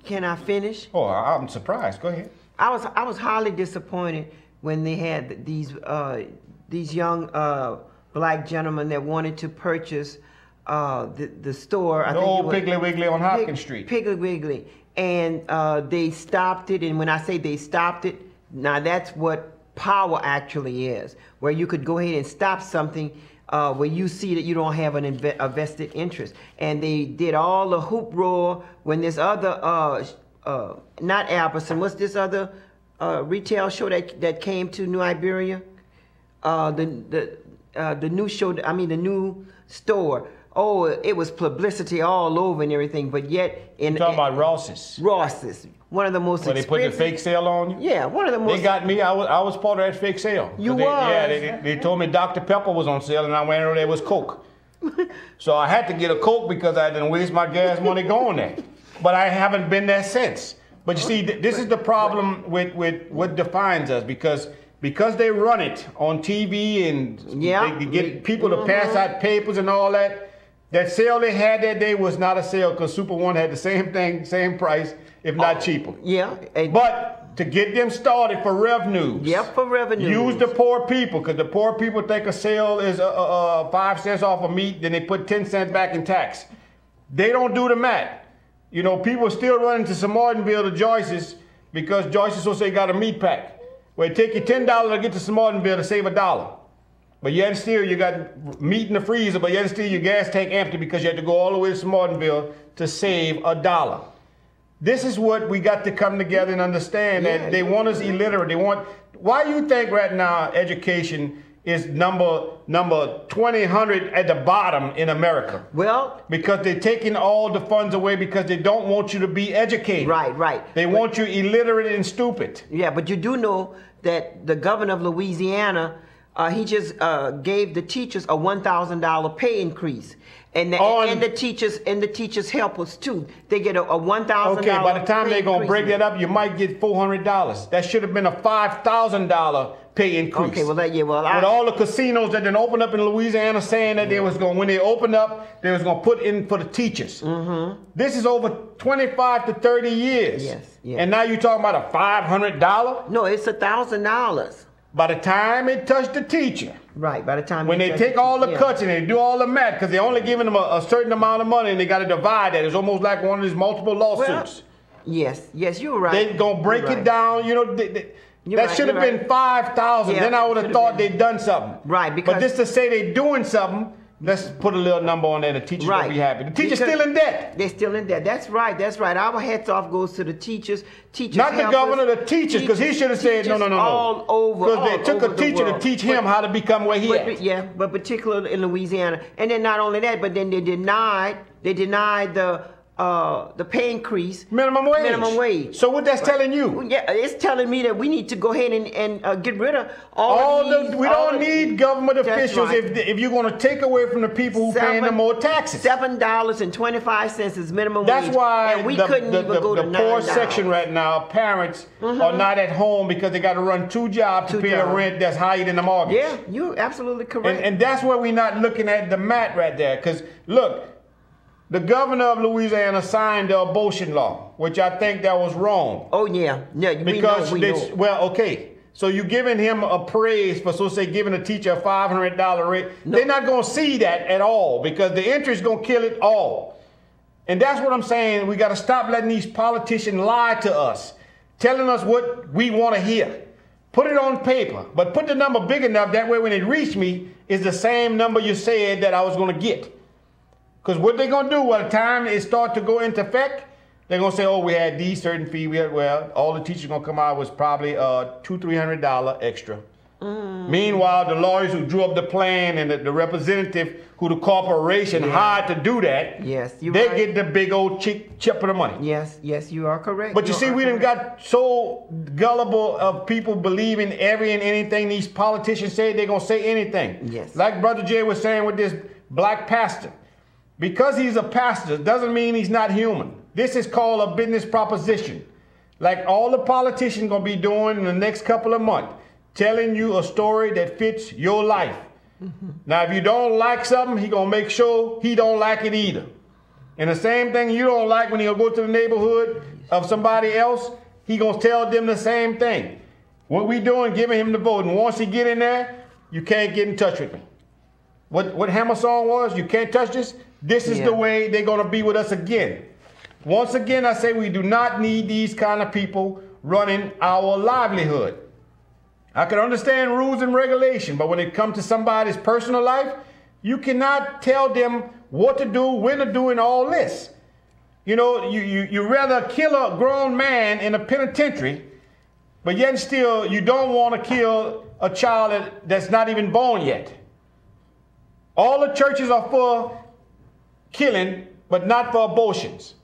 Can I finish? Oh, I'm surprised. Go ahead. I was highly disappointed when they had these young black gentlemen that wanted to purchase the store. The old Piggly Wiggly on Hopkins Street. Piggly Wiggly. And they stopped it. And when I say they stopped it, now that's what power actually is, where you could go ahead and stop something where you see that you don't have a vested interest. And they did all the hoop roar when this other, not Albertson, what's this other retail show that came to New Iberia? The new show, I mean the new store. Oh, it was publicity all over and everything, but yet You're talking about Ross's. Ross's, one of the most Where they put the fake sale on you? Yeah, one of the most. They got me. I was part of that fake sale. You was? Yeah, they told me Dr. Pepper was on sale, and I went over there was Coke. So I had to get a Coke because I didn't waste my gas money going there. But I haven't been there since. But you see, this is the problem with what defines us, because they run it on TV and they get people to pass out papers and all that. That sale they had that day was not a sale because Super One had the same thing, same price, if not cheaper. Yeah. But to get them started for revenues. Yep, for revenues. Use the poor people, because the poor people think a sale is 5 cents off of meat, then they put 10 cents back in tax. They don't do the math. You know, people are still running to some Martinville to Joyce's because Joyce's so say got a meat pack. Well, it take you $10 to get to some Martinville to save $1. But yet still you got meat in the freezer, but yet still your gas tank empty because you had to go all the way to Martinville to save $1. This is what we got to come together and understand, that they want us illiterate. Why you think right now education is number 200 at the bottom in America? Well, because they're taking all the funds away because they don't want you to be educated. Right. They want you illiterate and stupid. Yeah, but you do know that the governor of Louisiana, he just gave the teachers a $1,000 pay increase, and the teachers helpers too. They get a $1,000. Okay, by the time they're gonna break that up, you might get $400. That should have been a $5,000 pay increase. Okay, with all the casinos that didn't open up in Louisiana, saying that they was going, when they opened up, they was gonna put in for the teachers. Mm-hmm. This is over 25 to 30 years. Yes. And now you're talking about a $500? No, it's $1,000. By the time it touched the teacher. Right, by the time when they take all the cuts and they do all the math, because they're only giving them a certain amount of money and they got to divide that. It's almost like one of these multiple lawsuits. Well, yes, you're right. They're going to break it down, you know. That should have been 5,000. Then I would have thought they'd done something. Right, because. But just to say they're doing something, let's put a little number on there. The teachers will be happy. The teachers still in debt. They're still in debt. That's right. Our hats off goes to the teachers. Not the governor, the teachers, because he should have said no. All over. Because they took a teacher to teach him how to become where he is. Yeah, but particularly in Louisiana. And then not only that, but then they denied the pay increase. Minimum wage. So what that's telling you? Yeah, it's telling me that we need to go ahead and get rid of we don't need government officials if you're going to take away from the people who paying them more taxes. $7.25 is minimum wage. That's why and we couldn't even go to $9. The poor section right now, parents are not at home because they got to run 2 jobs to pay a rent that's higher than the mortgage. Yeah, you're absolutely correct. And that's where we're not looking at the mat right there. Because look, the governor of Louisiana signed the abortion law, which I think that was wrong. Oh, yeah. Because we know. Well, okay. So you're giving him a praise for, so say, giving a teacher a $500 rate. No. They're not going to see that at all because the interest is going to kill it all. And that's what I'm saying. We got to stop letting these politicians lie to us, telling us what we want to hear. Put it on paper, but put the number big enough. That way when it reached me, it's the same number you said that I was going to get. Because what they're going to do by the time it starts to go into effect, they're going to say, oh, we had these certain fees. All the teachers going to come out was probably $200-300 extra. Meanwhile, the lawyers who drew up the plan and the representative who the corporation hired to do that, they get the big old chip of the money. Yes, you are correct. But you see, we done got so gullible of people believing every and anything these politicians say. They're going to say anything. Yes. Like Brother Jay was saying with this black pastor. Because he's a pastor doesn't mean he's not human. This is called a business proposition. Like all the politicians going to be doing in the next couple of months, telling you a story that fits your life. Now, if you don't like something, he going to make sure he don't like it either. And the same thing you don't like when he'll go to the neighborhood of somebody else, he going to tell them the same thing. What we doing, giving him the vote. And once he get in there, you can't get in touch with me. What Hammer song was, you can't touch this. This is the way they're going to be with us again. Once again, I say we do not need these kind of people running our livelihood. I can understand rules and regulation, but when it comes to somebody's personal life, you cannot tell them what to do, when to do, and all this. You know, you rather kill a grown man in a penitentiary, but yet still you don't want to kill a child that's not even born yet. All the churches are for killing, but not for abortions.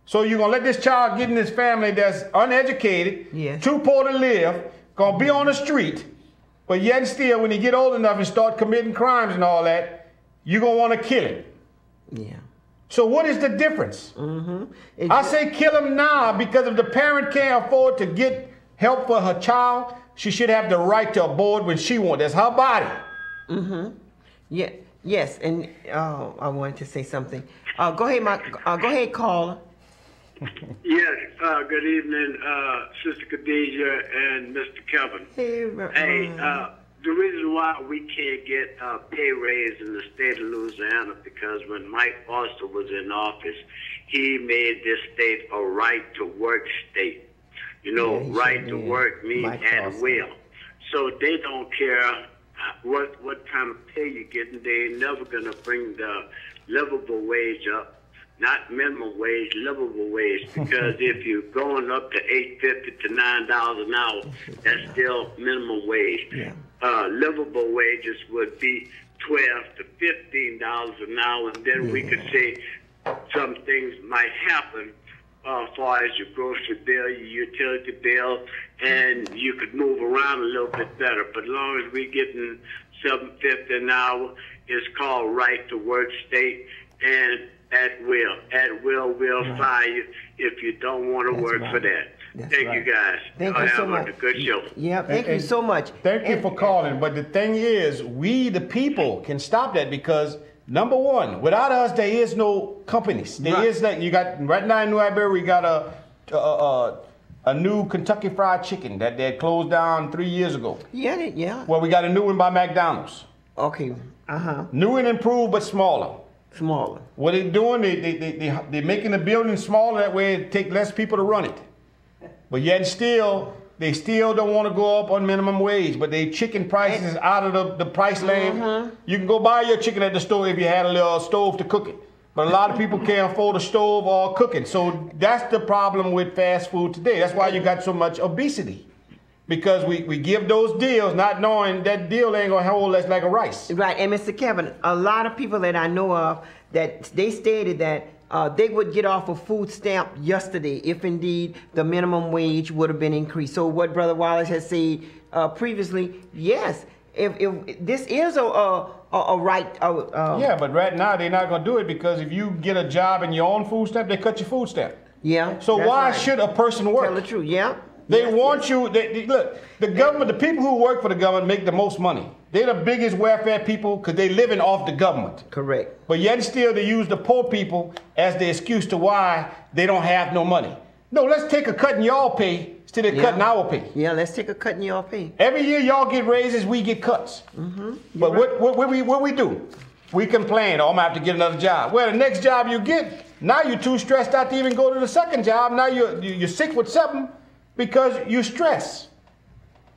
So you're going to let this child get in this family that's uneducated, too poor to live, going to be on the street, but yet still when he get old enough and start committing crimes and all that, you're going to want to kill him. Yeah. So what is the difference? I say kill him now because if the parent can't afford to get help for her child, she should have the right to abort when she wants. That's her body. Yeah. Yes, and I wanted to say something. Go ahead, caller. Yes, good evening, Sister Khadijah and Mr. Kevin. Hey, the reason why we can't get a pay raise in the state of Louisiana because when Mike Foster was in office, he made this state a right-to-work state. You know, right-to-work means at will. So they don't care what kind of pay you're getting. They're never going to bring the livable wage up. Not minimum wage, livable wage, because if you're going up to $8.50 to $9 an hour, that's still minimum wage. Livable wages would be $12 to $15 an hour, and then we could say some things might happen as far as your grocery bill, your utility bill, and you could move around a little bit better. But as long as we're getting $7.50 an hour, it's called right to work state, and at will will fire you if you don't want to work for that. Thank you guys. Thank you so much. A good show. Yeah, thank you so much. Thank you for calling. But the thing is, we the people can stop that because number one, without us, there is no companies. There is that you got right now in New Iberia. We got a new Kentucky Fried Chicken that they had closed down 3 years ago. Yeah. Well, we got a new one by McDonald's. Okay. New and improved, but smaller. What they're doing, they're making the building smaller. That way it take less people to run it. But yet still, they still don't want to go up on minimum wage. But they chicken prices out of the price lane. You can go buy your chicken at the store if you had a little stove to cook it. But a lot of people can't afford a stove or cooking. So that's the problem with fast food today. That's why you got so much obesity. Because we give those deals not knowing that deal ain't going to hold us like a rice. Right, and Mr. Kevin, a lot of people that I know of, that they stated that they would get off a food stamp yesterday if indeed the minimum wage would have been increased. So what Brother Wallace has said previously, yes, if this is a right. Yeah, but right now they're not going to do it because if you get a job and your own food stamp, they cut your food stamp. Yeah. So why should a person work? Tell the truth, yeah. They want you, look, the government, the people who work for the government make the most money. They're the biggest welfare people because they're living off the government. Correct. But yet still they use the poor people as the excuse to why they don't have no money. No, let's take a cut in y'all pay instead of cutting our pay. Yeah, let's take a cut in y'all pay. Every year y'all get raises, we get cuts. But what we do? We complain, oh, I'm going to have to get another job. Well, the next job you get, now you're too stressed out to even go to the second job. Now you're sick with something. Because you stress.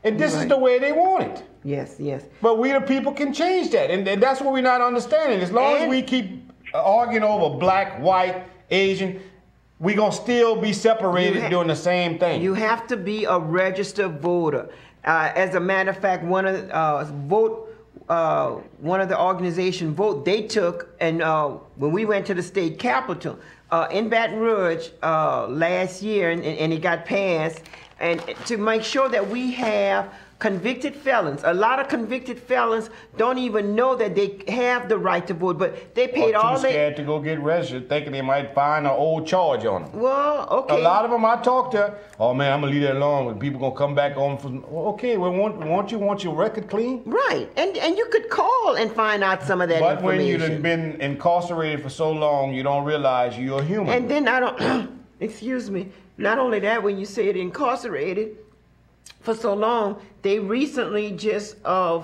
And this is the way they want it. Yes. But we the people can change that. And that's what we're not understanding. As long as we keep arguing over black, white, Asian, we're going to still be separated doing the same thing. You have to be a registered voter. As a matter of fact, one of the organization vote they took, and when we went to the state capitol in Baton Rouge last year, and it got passed, and to make sure that we have convicted felons. A lot of convicted felons don't even know that they have the right to vote, but they paid all they... scared to go get registered, thinking they might find an old charge on them. Well, okay. A lot of them I talk to, oh man, I'm gonna leave that alone. When people gonna come back on from, okay, well, want your record clean? Right, and you could call and find out some of that but information. When you've been incarcerated for so long, you don't realize you're a human. And then I don't, excuse me, not only that, when you say it incarcerated for so long, they recently just found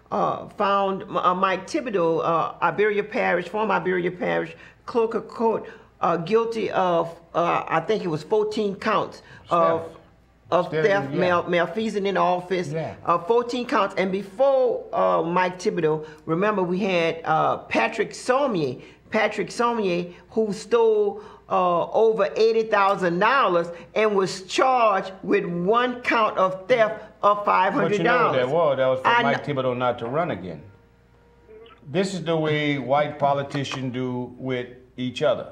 Mike Thibodeau, Iberia Parish, former Iberia Parish clerk of court, guilty of I think it was 14 counts of theft, malfeasance in office, 14 counts. And before Mike Thibodeau, remember we had Patrick Sommier, who stole over $80,000 and was charged with one count of theft of $500. But you know what that was? That was for Mike Thibodeau not to run again. This is the way white politicians do with each other.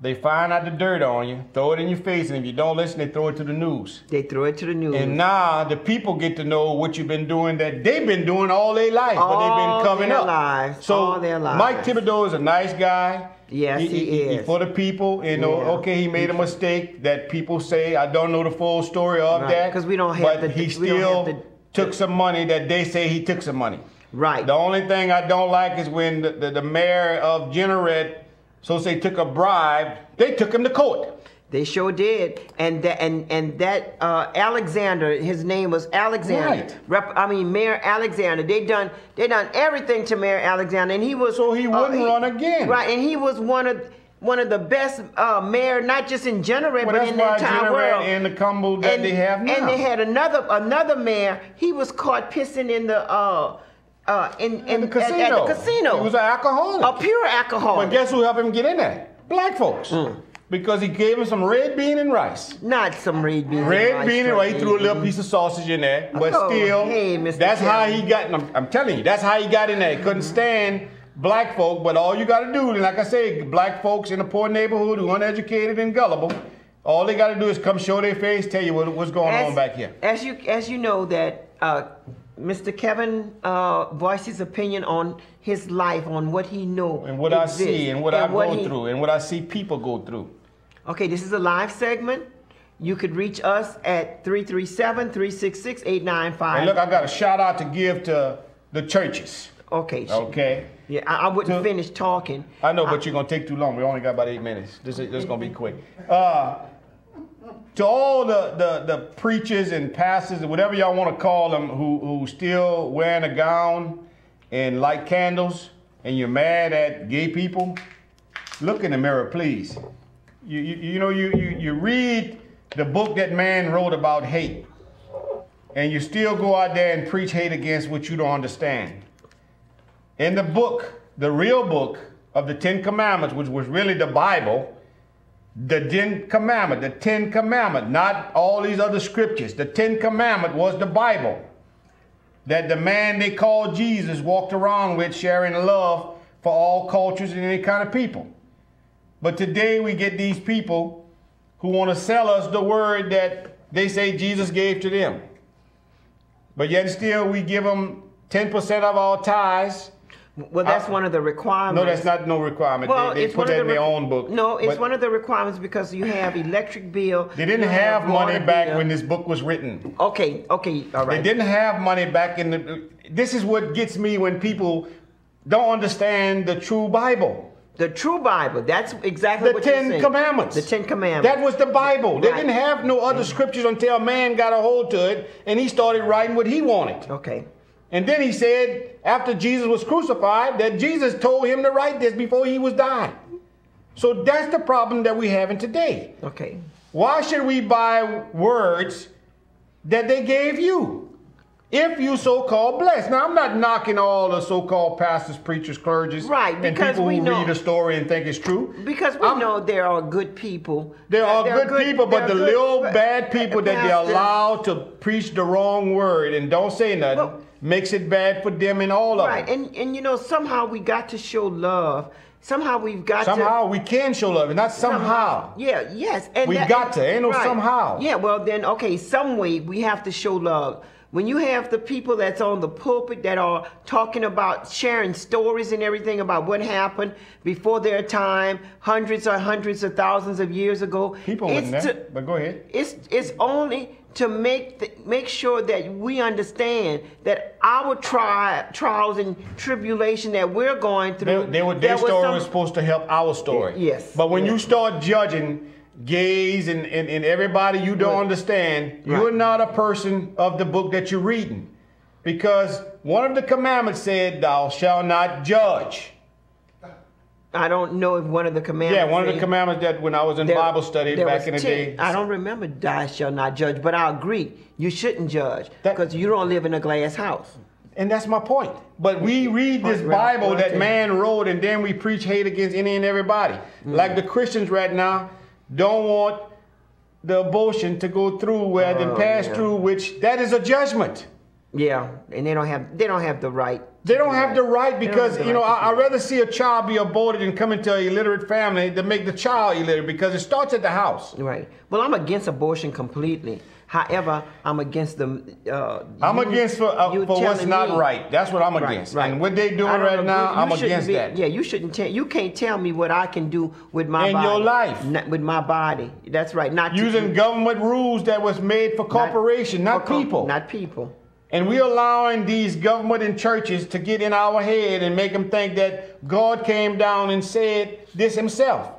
They find out the dirt on you, throw it in your face, and if you don't listen, they throw it to the news. They throw it to the news. And now the people get to know what you've been doing that they've been doing all their life, but they've been covering up. All their lives. Mike Thibodeau is a nice guy. Yes, he is. For the people, you know, okay, he made a mistake that people say, I don't know the full story of that. Because we don't have but he still took some money that they say he took some money. Right. The only thing I don't like is when the mayor of Generate, so say took a bribe, they took him to court. They sure did, and that Alexander, his name was Alexander. Right. Mayor Alexander. They done everything to Mayor Alexander, and he was so he wouldn't run again. Right, and he was one of the best mayor, not just in Generate, but in the entire world. And the combo that they have now. And they had another mayor. He was caught pissing in the in the casino. At the casino. He was an alcoholic. A pure alcoholic. But guess who helped him get in there? Black folks. Because he gave him some red bean and rice. Not some red bean and rice. Red bean and rice. He threw a little piece of sausage in there. But still, hey, Mr. that's Kelly. how he got, I'm telling you, that's how he got in there. He couldn't stand black folk, but all you got to do, and like I say, black folks in a poor neighborhood who are uneducated and gullible, all they got to do is come show their face, tell you what's going on back here. As you know that Mr. Kevin voiced his opinion on his life, on what he knows. And what I see, and what I go through, and what I see people go through. Okay, this is a live segment. You could reach us at 337-366-895. And look, I got a shout out to give to the churches. Okay. Okay. Yeah, I wouldn't finish talking. I know, but you're going to take too long. We only got about 8 minutes. This is going to be quick. To all the preachers and pastors, and whatever y'all want to call them, who still wearing a gown and light candles, and you're mad at gay people, look in the mirror, please. You read the book that man wrote about hate, and you still go out there and preach hate against what you don't understand. In the book, the real book of the 10 Commandments, which was really the Bible, the 10 Commandment, not all these other scriptures. The 10 Commandment was the Bible that the man they called Jesus walked around with, sharing love for all cultures and any kind of people. But today we get these people who want to sell us the word that they say Jesus gave to them. But yet still we give them 10% of our tithes. Well, that's one of the requirements. No, that's not no requirement. Well, they put that in their own book. No, it's one of the requirements because you have electric bill. They didn't have money back when this book was written. Okay, all right. They didn't have money back in the... This is what gets me when people don't understand the true Bible. The true Bible, that's exactly what you're saying. The 10 Commandments. The 10 Commandments. That was the Bible. They Right. didn't have no other scriptures until a man got a hold to it and he started writing what he wanted. Okay. And then he said, after Jesus was crucified, that Jesus told him to write this before he was dying. So that's the problem that we're having today. Okay. Why should we buy words that they gave you? If you so-called blessed. Now, I'm not knocking all the so-called pastors, preachers, clergy, Right, and because people we who know- read a story and think it's true. Because we know there are good people. There are good people, but the little bad people that they're pastors. allowed to preach the wrong word and don't say nothing Well, makes it bad for them and all of Right, them. and you know, somehow we got to show love. Somehow we've got to. Somehow we can show love, and not somehow. Yeah, yes. And We got to. Ain't no somehow. Yeah, well then, okay, some way we have to show love. When you have the people that's on the pulpit that are talking about sharing stories and everything about what happened before their time, hundreds of thousands of years ago. People wouldn't that, but go ahead. It's only to make sure that we understand that our trials and tribulation that we're going through. Their story was supposed to help our story. Yes. But when yes. you start judging gays and everybody you don't understand, you're not a person of the book that you're reading. Because one of the commandments said, thou shalt not judge. I don't know if one of the commandments. Yeah, one of the commandments that when I was in Bible study back in the day. I don't remember thou shalt not judge, but I agree. You shouldn't judge because you don't live in a glass house. And that's my point. But we read this Bible that man wrote, and then we preach hate against any and everybody. Like the Christians right now don't want the abortion to go through where they pass through, which that is a judgment. Yeah, and they don't have the right. They don't have the right because, you know, I'd rather see a child be aborted and come into an illiterate family than make the child illiterate, because it starts at the house. Right. Well, I'm against abortion completely. However, I'm against the. I'm against for what's not right. That's what I'm against. Right. And what they're doing right now, I'm against that. Yeah, you shouldn't. You can't tell me what I can do with my body. In your life. With my body. That's right. Not using government rules that was made for corporation, not people. Not people. And we're allowing these government and churches to get in our head and make them think that God came down and said this himself.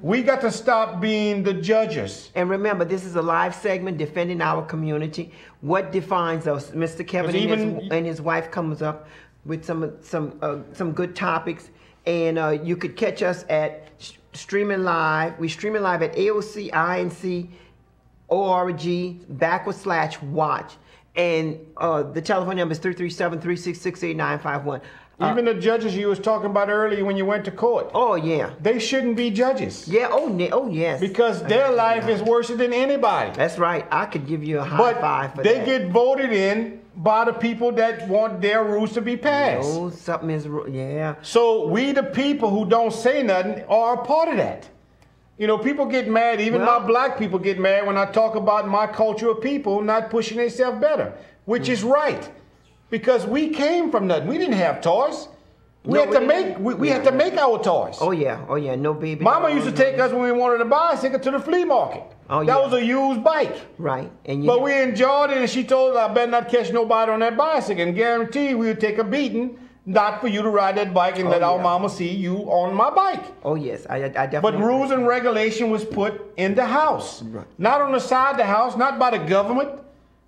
We got to stop being the judges. And remember, this is a live segment defending our community. What defines us? Mr. Kevin and his wife comes up with some good topics. And you could catch us at streaming live. We streaming live at AOC.org/watch. And the telephone number is 337-366-8951. Even the judges you was talking about earlier when you went to court. Oh, yeah. They shouldn't be judges. Yeah, oh yes. Because their life is worse than anybody. That's right. I could give you a high five for that. But they get voted in by the people that want their rules to be passed. Oh, something is, yeah. So we the people who don't say nothing are a part of that. You know, people get mad, even my black people get mad when I talk about my culture of people not pushing themselves better, which is right. Because we came from nothing. We didn't have toys. We had to make our toys. Oh yeah, no baby. Mama used to take us when we wanted a bicycle to the flea market. Oh, that was a used bike. Right. But we enjoyed it, and she told us I better not catch nobody on that bicycle, and guarantee we would take a beating. Not for you to ride that bike and let our mama see you on my bike. Oh, yes. I definitely. But rules and regulation was put in the house. Right. Not on the side of the house, not by the government,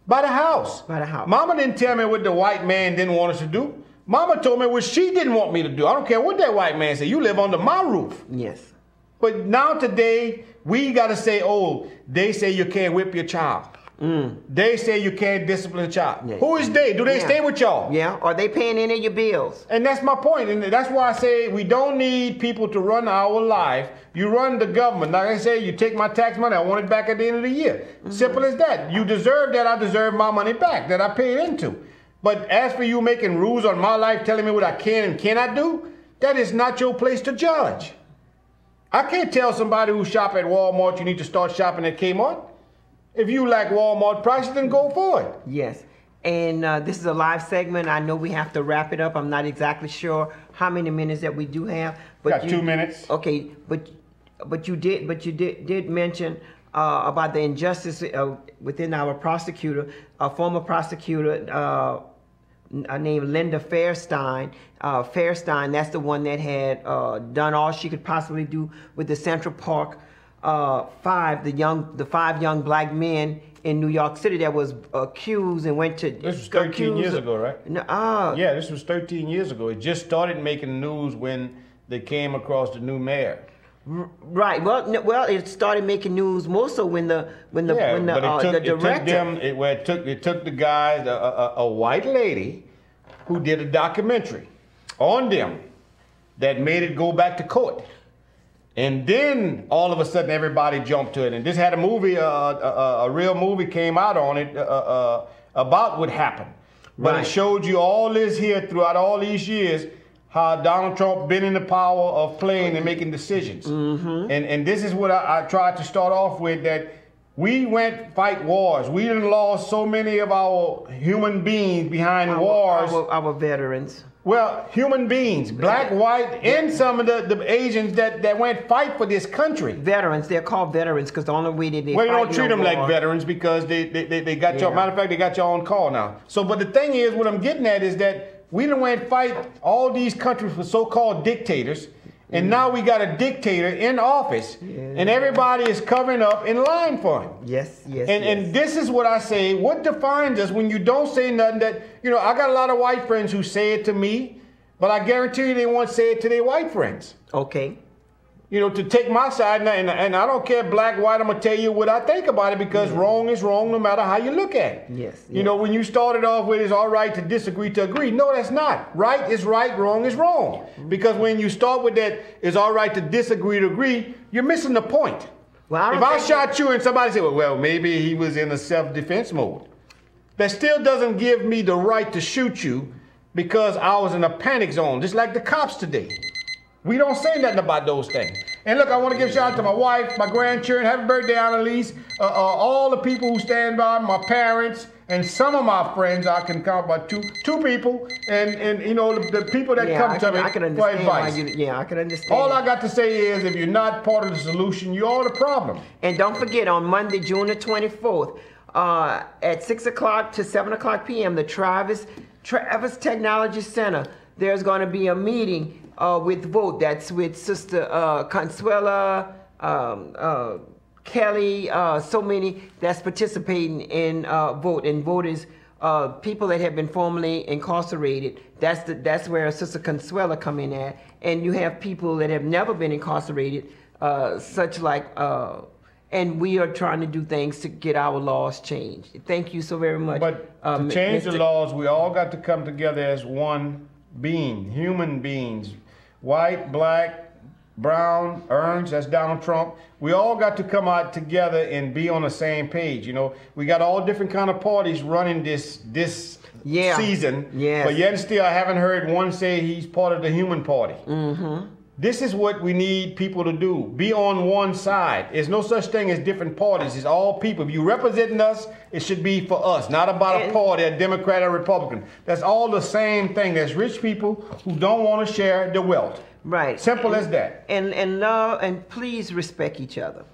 by the house. By the house. Mama didn't tell me what the white man didn't want us to do. Mama told me what she didn't want me to do. I don't care what that white man said. You live under my roof. Yes. But now today, we got to say, oh, they say you can't whip your child. They say you can't discipline a child. Yeah. Who is they? Do they stay with y'all? Yeah. Are they paying any of your bills? And that's my point. And that's why I say we don't need people to run our life. You run the government. Like I say, you take my tax money. I want it back at the end of the year. Simple as that. You deserve that. I deserve my money back that I paid into. But as for you making rules on my life, telling me what I can and cannot do, that is not your place to judge. I can't tell somebody who shop at Walmart you need to start shopping at Kmart. If you like Walmart prices, then go for it. Yes. And this is a live segment. I know we have to wrap it up. I'm not exactly sure how many minutes that we do have. But got 2 minutes. Okay. But you did mention about the injustice within our prosecutor, a former prosecutor named Linda Fairstein. Fairstein, that's the one that had done all she could possibly do with the Central Park the five young black men in New York City that was accused and went to. This was 13 years ago, right? Yeah, this was 13 years ago. It just started making news when they came across the new mayor. Right. Well, it started making news more so when the but the director. It took the guys, a white lady, who did a documentary on them that made it go back to court. And then all of a sudden everybody jumped to it. And this had a movie, a real movie came out on it about what happened. But it showed you all this here throughout all these years, how Donald Trump been in the power of playing and making decisions. And this is what I tried to start off with, that we went fight wars. We done lost so many of our human beings behind wars. Our veterans. Well, human beings, black, white, and some of the Asians that went fight for this country. Veterans, they're called veterans because the only way they well, you don't treat them like veterans because they got your, matter of fact, they got your own call now. So, but the thing is, what I'm getting at is that we done went fight all these countries for so-called dictators, and now we got a dictator in office, and everybody is covering up in line for him. And this is what I say, what defines us when you don't say nothing that, you know, I got a lot of white friends who say it to me, but I guarantee you they won't say it to their white friends. Okay. You know, to take my side, and I don't care black, white, I'm going to tell you what I think about it, because wrong is wrong no matter how you look at it. You know, when you started off with it's all right to disagree to agree. No, that's not. Right is right, wrong is wrong. Because when you start with that it's all right to disagree to agree, you're missing the point. Well, if I shot you and somebody said, well, maybe he was in a self-defense mode, that still doesn't give me the right to shoot you because I was in a panic zone, just like the cops today. We don't say nothing about those things. And look, I want to give a shout out to my wife, my grandchildren. Happy birthday, Annalise. All the people who stand by, my parents, and some of my friends. I can count about two people, and you know the people that come to me for advice. I can understand. All I got to say is, if you're not part of the solution, you're the problem. And don't forget, on Monday, June the 24th, at 6 o'clock to 7 o'clock p.m., the Travis Technology Center, there's going to be a meeting with Vote. That's with Sister Consuela, Kelly, so many that's participating in Vote. And Vote is people that have been formerly incarcerated. That's where Sister Consuela come in at. And you have people that have never been incarcerated, such like, and we are trying to do things to get our laws changed. Thank you so very much. But to change the laws, we all got to come together as one being, human beings. White, black, brown, orange, that's Donald Trump. We all got to come out together and be on the same page. You know, we got all different kind of parties running this season. But yet still, I haven't heard one say he's part of the human party. This is what we need people to do. Be on one side. There's no such thing as different parties. It's all people. If you representing us, it should be for us, not about a party, a Democrat or Republican. That's all the same thing. There's rich people who don't want to share the wealth. Right. Simple as that. And love, and please respect each other.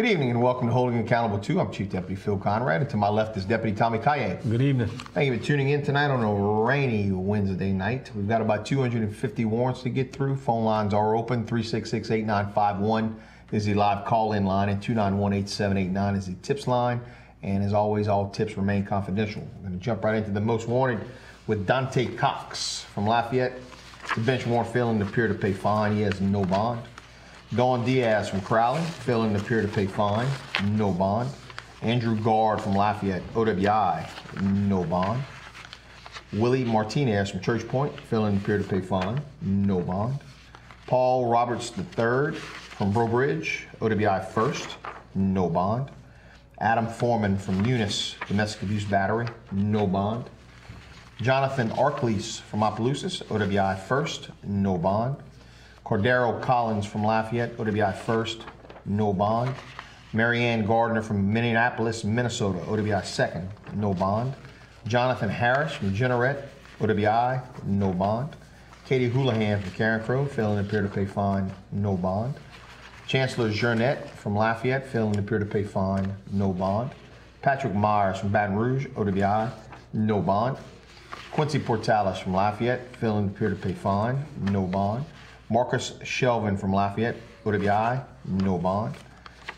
Good evening and welcome to Holding Accountable 2. I'm Chief Deputy Phil Conrad, and to my left is Deputy Tommy Kaye. Good evening. Thank you for tuning in tonight on a rainy Wednesday night. We've got about 250 warrants to get through. Phone lines are open. 366-8951 is the live call-in line, and 291-8789 is the tips line. And as always, all tips remain confidential. We're going to jump right into the most wanted with Dante Cox from Lafayette. The bench warrant failing to appear to pay fine. He has no bond. Dawn Diaz from Crowley, failing to appear to pay fine, no bond. Andrew Gard from Lafayette, OWI, no bond. Willie Martinez from Church Point, failing to appear to pay fine, no bond. Paul Roberts III from Breaux Bridge, OWI first, no bond. Adam Foreman from Eunice, domestic abuse battery, no bond. Jonathan Arcleese from Opelousas, OWI first, no bond. Cordero Collins from Lafayette, OWI first, no bond. Marianne Gardner from Minneapolis, Minnesota, OWI second, no bond. Jonathan Harris from Jeanerette, OWI, no bond. Katie Houlihan from Karen Crow, failing to appear to pay fine, no bond. Chancellor Jernette from Lafayette, failing to appear to pay fine, no bond. Patrick Myers from Baton Rouge, OWI, no bond. Quincy Portales from Lafayette, failing to appear to pay fine, no bond. Marcus Shelvin from Lafayette, OWI, no bond.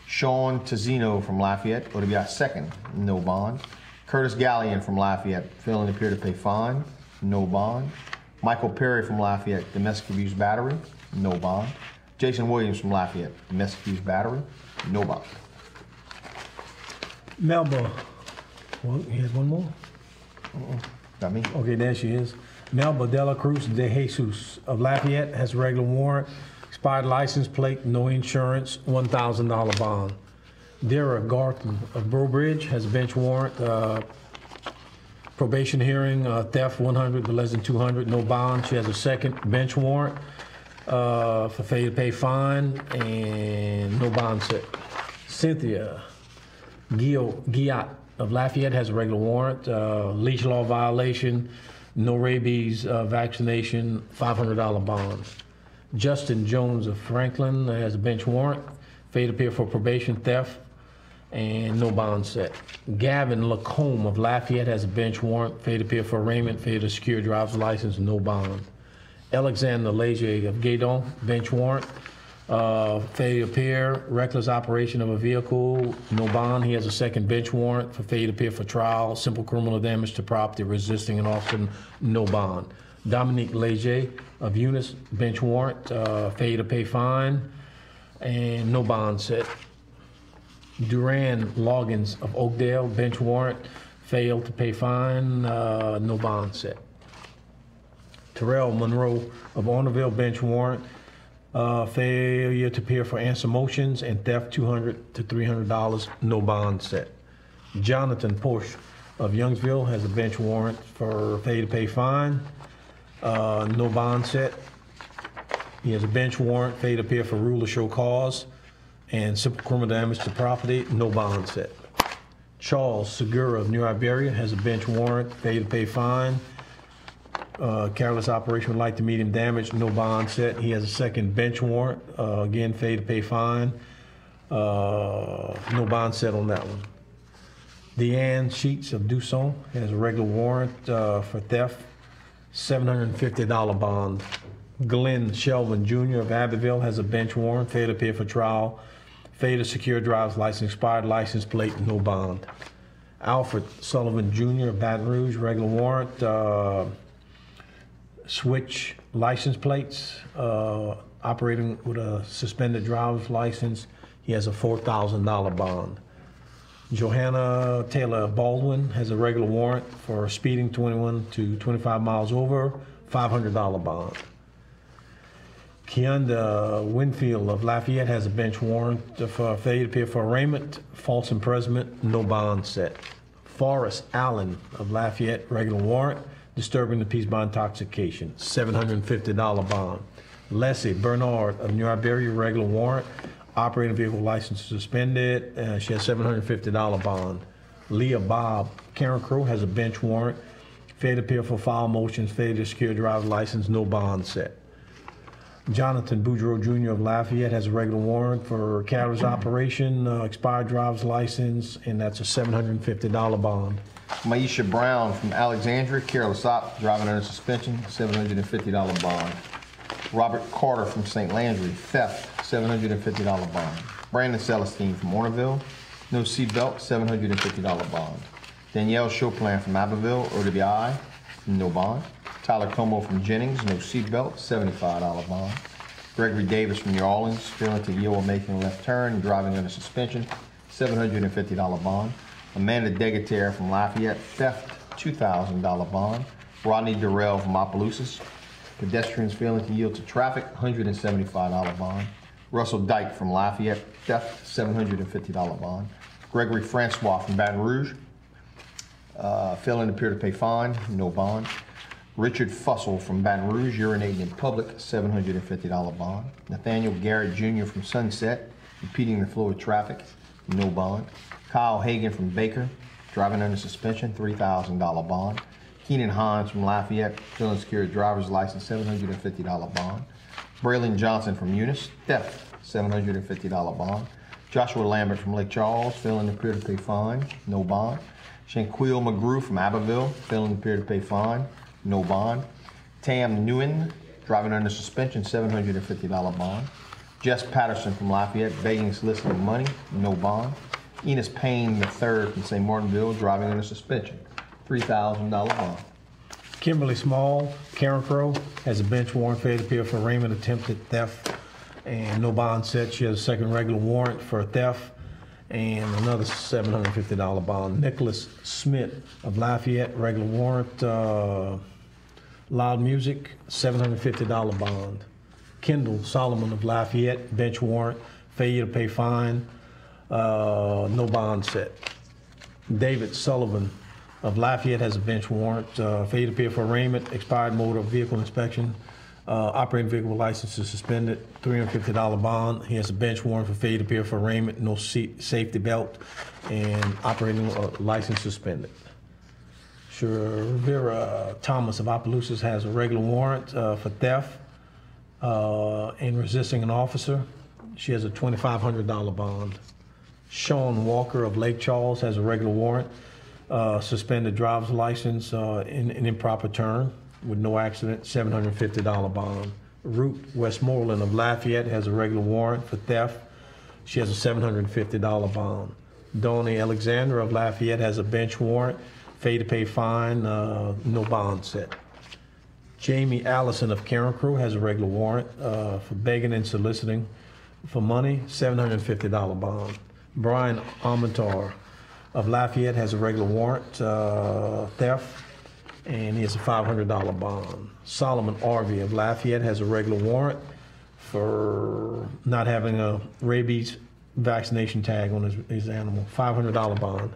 Sean Tazzino from Lafayette, OWI second, no bond. Curtis Gallion from Lafayette, failing to appear to pay fine, no bond. Michael Perry from Lafayette, domestic abuse battery, no bond. Jason Williams from Lafayette, domestic abuse battery, no bond. Melba, here's one more. Got me? Okay, there she is. Melba Dela Cruz de Jesus of Lafayette has a regular warrant, expired license plate, no insurance, $1,000 bond. Dara Garton of Breaux Bridge has a bench warrant, probation hearing, theft 100 but less than 200, no bond. She has a second bench warrant for failure to pay fine and no bond set. Cynthia Guillat of Lafayette has a regular warrant, leash law violation, no rabies vaccination, $500 bond. Justin Jones of Franklin has a bench warrant, failure to appear for probation, theft, and no bond set. Gavin Lacombe of Lafayette has a bench warrant, failure to appear for arraignment, failure to secure driver's license, no bond. Alexander Leger of Gaydon, bench warrant, failure to appear, reckless operation of a vehicle, no bond. He has a second bench warrant for failure to appear for trial, simple criminal damage to property, resisting an officer, no bond. Dominique Leger of Eunice, bench warrant, failure to pay fine, and no bond set. Duran Loggins of Oakdale, bench warrant, failed to pay fine, no bond set. Terrell Monroe of Ornerville, bench warrant, failure to appear for answer motions and theft $200 to $300, no bond set. Jonathan Porsche of Youngsville has a bench warrant for failure to pay fine, no bond set. He has a bench warrant, failure to appear for rule of show cause and simple criminal damage to property, no bond set. Charles Segura of New Iberia has a bench warrant, failure to pay fine, careless operation with light to medium damage, no bond set. He has a second bench warrant, again, failure to pay fine, no bond set on that one. Deanne Sheets of Dusson has a regular warrant for theft, $750 bond. Glenn Shelvin Jr. of Abbeville has a bench warrant, failure to appear for trial, failure to secure driver's license, expired license plate, no bond. Alfred Sullivan Jr. of Baton Rouge, regular warrant, switch license plates, operating with a suspended driver's license. He has a $4,000 bond. Johanna Taylor Baldwin has a regular warrant for speeding 21 to 25 miles over, $500 bond. Keonda Winfield of Lafayette has a bench warrant for failure to appear for arraignment, false imprisonment, no bond set. Forrest Allen of Lafayette, regular warrant, disturbing the peace by intoxication, $750 bond. Leslie Bernard of New Iberia, regular warrant, operating vehicle license suspended, she has $750 bond. Leah Bob Karen Crow has a bench warrant, failure to appear for foul motions, failure to secure driver's license, no bond set. Jonathan Boudreaux Jr. of Lafayette has a regular warrant for careless operation, expired driver's license, and that's a $750 bond. Maisha Brown from Alexandria, careless op, driving under suspension, $750 bond. Robert Carter from St. Landry, theft, $750 bond. Brandon Celestine from Ornerville, no seatbelt, $750 bond. Danielle Chopin from Abbeville, OWI, no bond. Tyler Como from Jennings, no seatbelt, $75 bond. Gregory Davis from New Orleans, failing to yield while making a left turn, driving under suspension, $750 bond. Amanda Degatere from Lafayette, theft, $2,000 bond. Rodney Durrell from Opelousas, pedestrians failing to yield to traffic, $175 bond. Russell Dyke from Lafayette, theft, $750 bond. Gregory Francois from Baton Rouge, failing to appear to pay fine, no bond. Richard Fussell from Baton Rouge, urinating in public, $750 bond. Nathaniel Garrett Jr. from Sunset, impeding the flow of traffic, no bond. Kyle Hagan from Baker, driving under suspension, $3,000 bond. Keenan Hines from Lafayette, failing to secure a driver's license, $750 bond. Braylon Johnson from Eunice, theft, $750 bond. Joshua Lambert from Lake Charles, failing to appear to pay fine, no bond. Shanquille McGrew from Abbeville, failing to appear to pay fine, no bond. Tam Nguyen, driving under suspension, $750 bond. Jess Patterson from Lafayette, begging, soliciting money, no bond. Enos Payne III from St. Martinville, driving under suspension, $3,000 bond. Kimberly Small, Karen Crow, has a bench warrant for to appear for arraignment, attempted theft, and no bond set. She has a second regular warrant for theft and another $750 bond. Nicholas Smith of Lafayette, regular warrant, loud music, $750 bond. Kendall Solomon of Lafayette, bench warrant, failure to pay fine, no bond set. David Sullivan of Lafayette has a bench warrant, failure to appear for arraignment, expired motor vehicle inspection, operating vehicle license is suspended, $350 bond. He has a bench warrant for failure to appear for arraignment, no safety belt, and operating license suspended. Shavira Thomas of Opelousas has a regular warrant for theft and resisting an officer. She has a $2,500 bond. Sean Walker of Lake Charles has a regular warrant, suspended driver's license in an improper turn with no accident, $750 bond. Ruth Westmoreland of Lafayette has a regular warrant for theft. She has a $750 bond. Donnie Alexander of Lafayette has a bench warrant, failure to pay fine, no bond set. Jamie Allison of Karen Crew has a regular warrant for begging and soliciting for money, $750 bond. Brian Amantar of Lafayette has a regular warrant, theft, and he has a $500 bond. Solomon Arvey of Lafayette has a regular warrant for not having a rabies vaccination tag on his animal, $500 bond.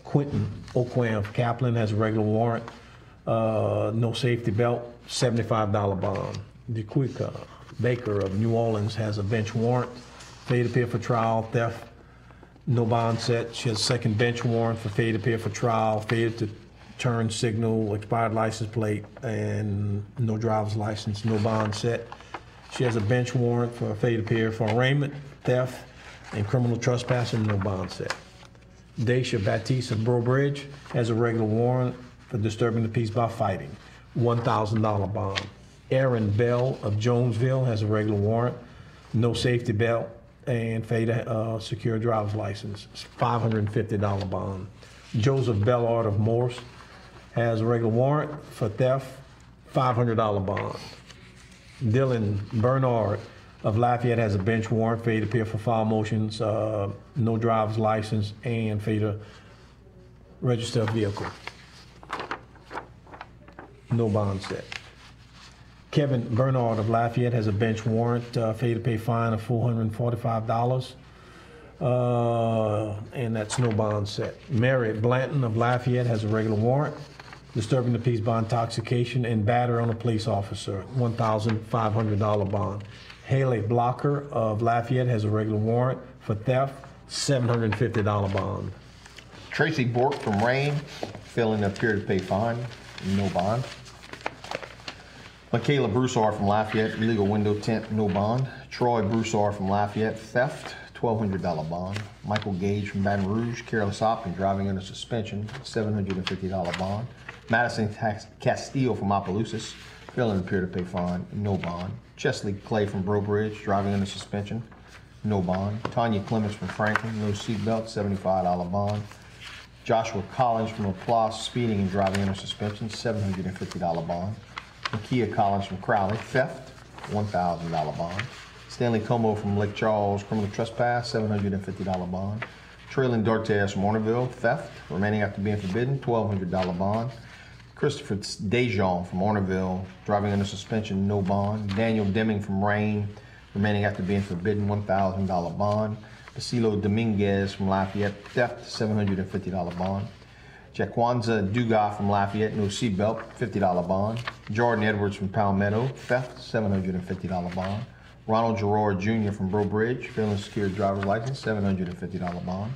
Quentin Oquan of Kaplan has a regular warrant, no safety belt, $75 bond. DeQuica Baker of New Orleans has a bench warrant, failure to appear for trial, theft, no bond set. She has a second bench warrant for failure to appear for trial, failure to turn signal, expired license plate, and no driver's license, no bond set. She has a bench warrant for failure to appear for arraignment, theft, and criminal trespassing, no bond set. Daisha Batiste of Breaux Bridge has a regular warrant for disturbing the peace by fighting, $1,000 bond. Aaron Bell of Jonesville has a regular warrant, no safety belt, and failure to secure a driver's license, $550 bond. Joseph Bellard of Morse has a regular warrant for theft, $500 bond. Dylan Bernard of Lafayette has a bench warrant, failure to appear for foul motions, no driver's license, and failure to register a vehicle. No bond set. Kevin Bernard of Lafayette has a bench warrant, failure to pay fine of $445, and that's no bond set. Mary Blanton of Lafayette has a regular warrant, disturbing the peace by intoxication and battery on a police officer, $1,500 bond. Haley Blocker of Lafayette has a regular warrant for theft, $750 bond. Tracy Bork from Rain, failing to appear to pay fine, no bond. Michaela Broussard from Lafayette, illegal window tint, no bond. Troy Broussard from Lafayette, theft, $1,200 bond. Michael Gage from Baton Rouge, careless op and driving under suspension, $750 bond. Madison Castile from Opelousas, failing to appear to pay fine, no bond. Chesley Clay from Breaux Bridge, driving under suspension, no bond. Tanya Clements from Franklin, no seatbelt, $75 bond. Joshua Collins from LaPlace, speeding and driving under suspension, $750 bond. Nakia Collins from Crowley, theft, $1,000 bond. Stanley Como from Lake Charles, criminal trespass, $750 bond. Traylon Dortez from Ornerville, theft, remaining after being forbidden, $1,200 bond. Christopher Dejean from Ornerville, driving under suspension, no bond. Daniel Deming from Rain, remaining after being forbidden, $1,000 bond. Basilo Dominguez from Lafayette, theft, $750 bond. Jaquanza Dugas from Lafayette, no seatbelt, $50 bond. Jordan Edwards from Palmetto, theft, $750 bond. Ronald Gerard Jr. from Breaux Bridge, failing to secure driver's license, $750 bond.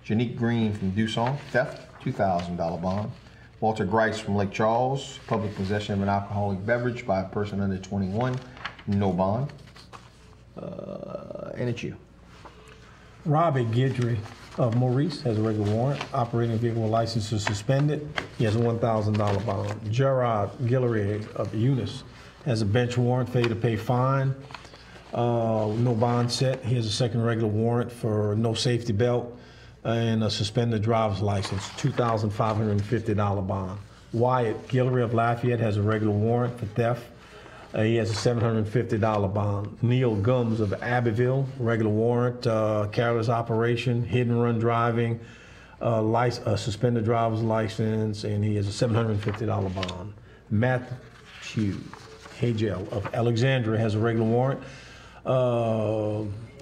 Janique Green from Dusson, theft, $2,000 bond. Walter Grice from Lake Charles, public possession of an alcoholic beverage by a person under 21, no bond. And it's you. Robbie Guidry of Maurice has a regular warrant. Operating vehicle license is suspended. He has a $1,000 bond. Gerard Guillory of Eunice has a bench warrant, failure to pay fine. No bond set. He has a second regular warrant for no safety belt and a suspended driver's license, $2,550 bond. Wyatt Guillory of Lafayette has a regular warrant for theft. He has a $750 bond. Neil Gums of Abbeville, regular warrant, careless operation, hit and run driving, suspended driver's license, and he has a $750 bond. Matthew Hagel of Alexandria has a regular warrant,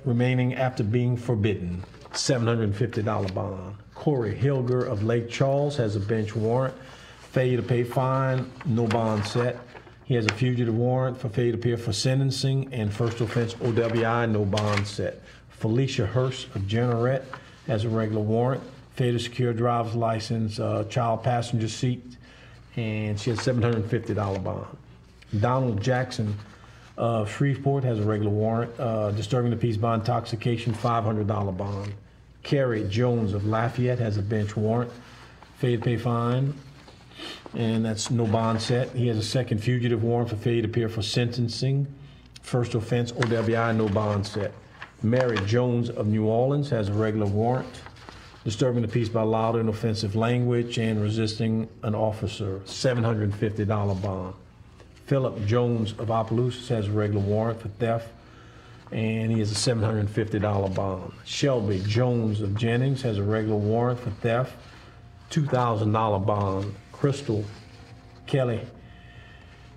remaining after being forbidden, $750 bond. Corey Hilger of Lake Charles has a bench warrant, failure to pay fine, no bond set. He has a fugitive warrant for failure to appear for sentencing and first offense OWI, no bond set. Felicia Hurst of Generette has a regular warrant, failure to secure driver's license, child passenger seat, and she has a $750 bond. Donald Jackson of Shreveport has a regular warrant, disturbing the peace by intoxication, $500 bond. Kerry Jones of Lafayette has a bench warrant, failure to pay fine, and that's no bond set. He has a second fugitive warrant for failure to appear for sentencing, first offense OWI, no bond set. Mary Jones of New Orleans has a regular warrant, disturbing the peace by loud and offensive language and resisting an officer, $750 bond. Philip Jones of Opelousas has a regular warrant for theft, and he has a $750 bond. Shelby Jones of Jennings has a regular warrant for theft, $2,000 bond. Crystal Kelly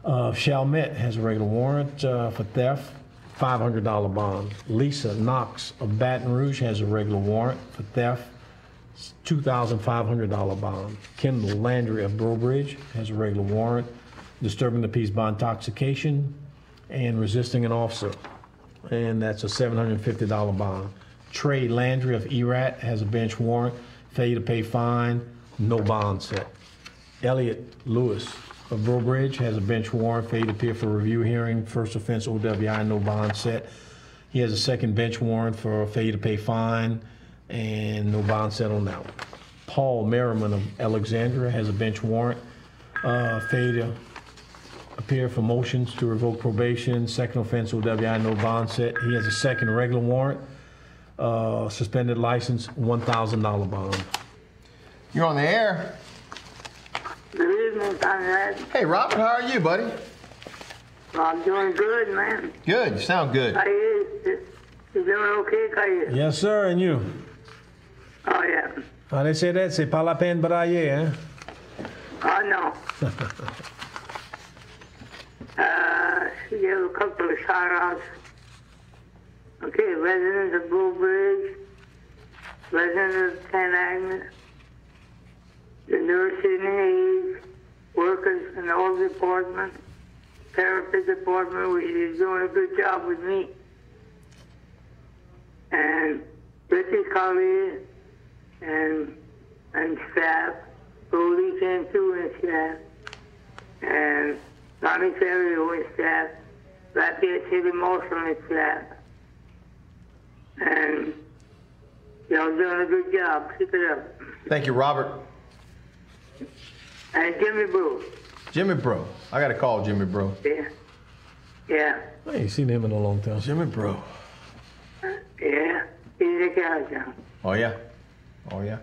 of Chalmette has a regular warrant for theft, $500 bond. Lisa Knox of Baton Rouge has a regular warrant for theft, $2,500 bond. Kendall Landry of Breaux Bridge has a regular warrant, disturbing the peace by intoxication and resisting an officer, and that's a $750 bond. Trey Landry of ERAT has a bench warrant, failure to pay fine, no bond set. Elliot Lewis of Breaux Bridge has a bench warrant, failure to appear for review hearing, first offense OWI, no bond set. He has a second bench warrant for failure to pay fine and no bond set on that one. Paul Merriman of Alexandria has a bench warrant, failure to appear for motions to revoke probation, second offense OWI, no bond set. He has a second regular warrant, suspended license, $1,000 bond. You're on the air. Good evening, Conrad. Hey, Robert, how are you, buddy? I'm doing good, man. Good. You sound good. How you doing okay, Kaya? Yes, sir, and you? Oh, yeah. How they say that? C'est pas la peine brailler, hein? Oh, no. Give a couple of shout-outs. Okay, residents of Breaux Bridge, residents of St. Agnes, the nurses and aides, workers in all departments, therapy department, which is doing a good job with me, and Ricky Collier and staff, Goldie came too and staff, and County Fairview is staff, Lafayette City Marshal is staff. And y'all doing a good job. Keep it up. Thank you, Robert. And Jimmy Bro. Jimmy Bro. I got to call Jimmy Bro. Yeah. Yeah. I ain't seen him in a long time. Jimmy Bro. Yeah. He's a character. Oh, yeah. Oh, yeah.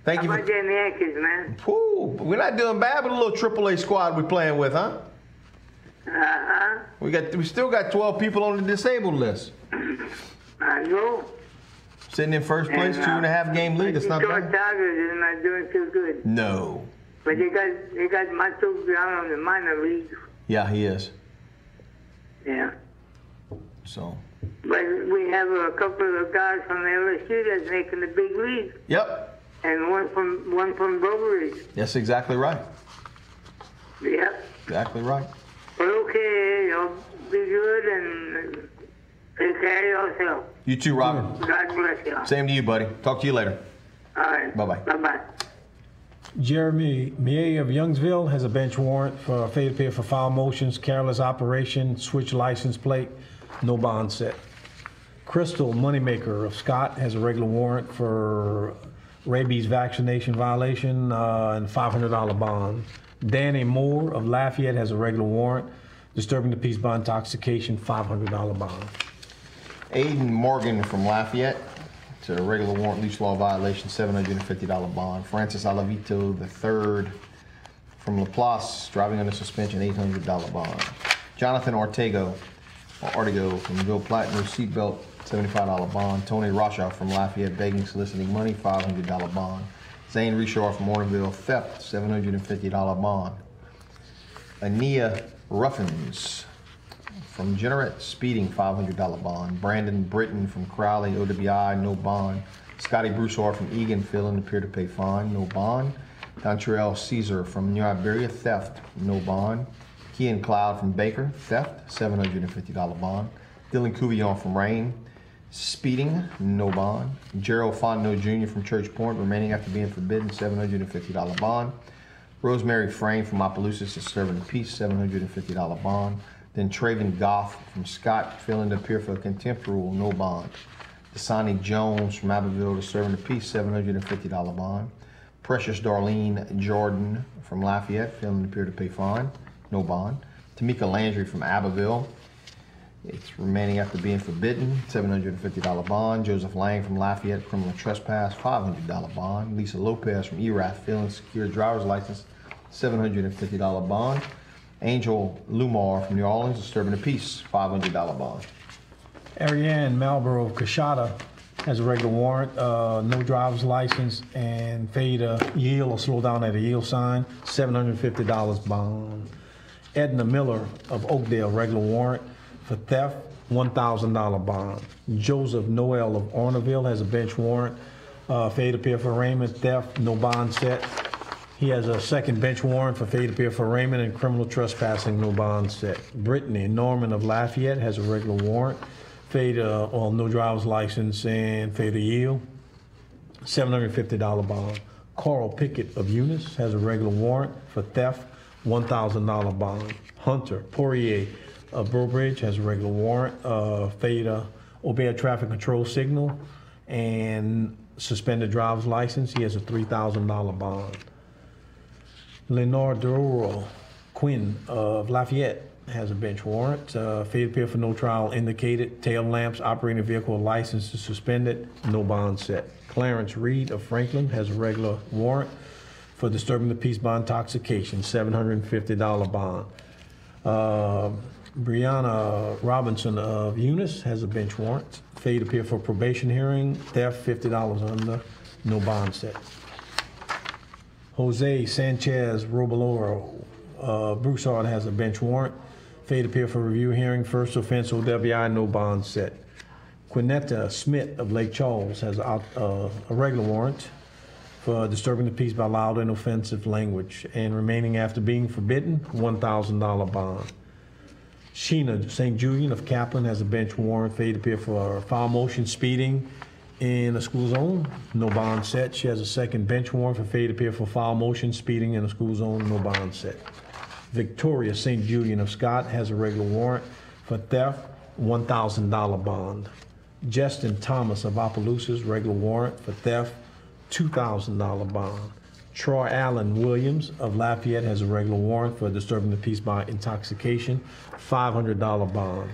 Thank How you. about them Yankees, man? Whew, we're not doing bad with a little AAA squad we're playing with, huh? Uh-huh. We still got 12 people on the disabled list. I know. Sitting in first place, And, 2.5 game lead. It's not Detroit bad. Tigers is not doing too good. No. But they got Mato down on the minor leagues. Yeah, he is. Yeah. So. But we have a couple of guys from LSU that's making the big league. Yep. And one from Brokerage. That's exactly right. Yep. Exactly right. But okay, y'all be good and take care of yourself. You too, Robert. God bless y'all. Same to you, buddy. Talk to you later. All right. Bye-bye. Bye-bye. Jeremy Mier of Youngsville has a bench warrant for failure to appear for foul motions, careless operation, switch license plate, no bond set. Crystal Moneymaker of Scott has a regular warrant for rabies vaccination violation and $500 bond. Danny Moore of Lafayette has a regular warrant, disturbing the peace by intoxication, $500 bond. Aiden Morgan from Lafayette, it's a regular warrant, leash law violation, $750 bond. Francis Alavito III from Laplace, driving under suspension, $800 bond. Jonathan Ortego from Ville Platte, no seatbelt, $75 bond. Tony Rasha from Lafayette, begging, soliciting money, $500 bond. Zane Richard from Orneville, theft, $750 bond. Ania Ruffins from Generate, speeding, $500 bond. Brandon Britton from Crowley, OWI, no bond. Scotty Broussard from Egan, failing to appear to pay fine, no bond. Dontrell Caesar from New Iberia, theft, no bond. Kean Cloud from Baker, theft, $750 bond. Dylan Couvillon from Rain, speeding, no bond. Gerald Fontenot Jr. from Church Point, remaining after being forbidden, $750 bond. Rosemary Frame from Opelousas, disturbing the peace, $750 bond. Then Traven Goff from Scott, failing to appear for a contempt rule, no bond. Dasani Jones from Abbeville, disturbing the peace, $750 bond. Precious Darlene Jordan from Lafayette, failing to appear to pay fine, no bond. Tamika Landry from Abbeville, it's remaining after being forbidden, $750 bond. Joseph Lang from Lafayette, criminal trespass, $500 bond. Lisa Lopez from ERAF, failing to secure driver's license, $750 bond. Angel Lumar from New Orleans, disturbing the peace, $500 bond. Ariane Malborough of Coshada has a regular warrant, no driver's license, and failure to yield or slow down at a yield sign, $750 bond. Edna Miller of Oakdale, regular warrant for theft, $1,000 bond. Joseph Noel of Orneville has a bench warrant, failure to appear for arraignment, theft, no bond set. He has a second bench warrant for failure to appear for arraignment and criminal trespassing, no bond set. Brittany Norman of Lafayette has a regular warrant, failure to, no driver's license and failure to yield, $750 bond. Carl Pickett of Eunice has a regular warrant for theft, $1,000 bond. Hunter Poirier of Brobridge has a regular warrant, failure to obey a traffic control signal and suspended driver's license. He has a $3,000 bond. Lenore Dororo Quinn of Lafayette has a bench warrant, failure to appear for no trial indicated, tail lamps, operating vehicle license is suspended, no bond set. Clarence Reed of Franklin has a regular warrant for disturbing the peace by intoxication, $750 bond. Brianna Robinson of Eunice has a bench warrant, failure to appear for probation hearing, theft, $50 under, no bond set. Jose Sanchez Robaloro Broussard has a bench warrant, failure to appear for review hearing, first offense, OWI, no bond set. Quinetta Smith of Lake Charles has a regular warrant for disturbing the peace by loud and offensive language and remaining after being forbidden, $1,000 bond. Sheena St. Julian of Kaplan has a bench warrant, failure to appear for foul motion, speeding in a school zone, no bond set. She has a second bench warrant for failure to appear for foul motion, speeding in a school zone, no bond set. Victoria St. Julian of Scott has a regular warrant for theft, $1,000 bond. Justin Thomas of Opelousas, regular warrant for theft, $2,000 bond. Troy Allen Williams of Lafayette has a regular warrant for disturbing the peace by intoxication, $500 bond.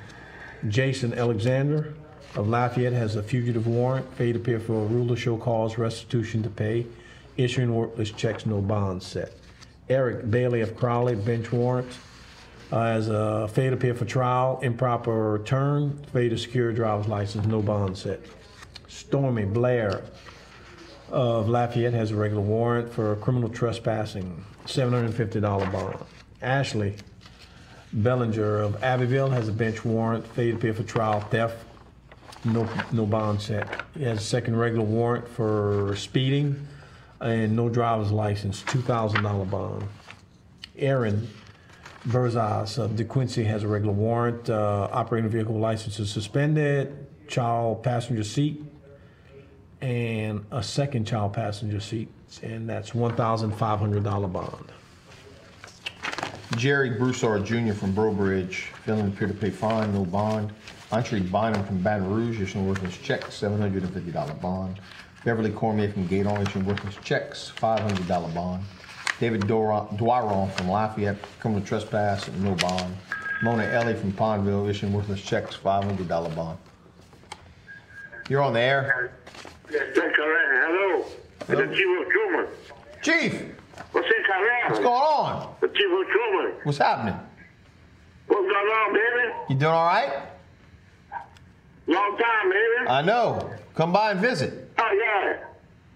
Jason Alexander of Lafayette has a fugitive warrant, failure to appear for a rule of show cause, restitution to pay, issuing worthless checks, no bond set. Eric Bailey of Crowley, bench warrant, has a failure to appear for trial, improper return, failure to secure driver's license, no bond set. Stormy Blair of Lafayette has a regular warrant for criminal trespassing, $750 bond. Ashley Bellinger of Abbeville has a bench warrant, failure to appear for trial, theft, no bond set. He has a second regular warrant for speeding and no driver's license, $2,000 bond. Aaron Verzas of DeQuincy has a regular warrant, operating vehicle license is suspended, child passenger seat, and a second child passenger seat, and that's $1,500 bond. Jerry Broussard Jr. from Brobridge, failing to appear to pay fine, no bond. Entree Bynum from Baton Rouge, issuing worthless checks, $750 bond. Beverly Cormier from Gaydon, issuing worthless checks, $500 bond. David Dwyron from Lafayette, criminal trespass, no bond. Mona Ellie from Pondville, issuing worthless checks, $500 bond. You're on the air. Yes, hello. Hello. The Chief of Truman. Chief, What's what's going on? The Chief of Truman. What's happening? What's going on, baby? You doing all right? Long time, baby. I know. Come by and visit. Oh, yeah.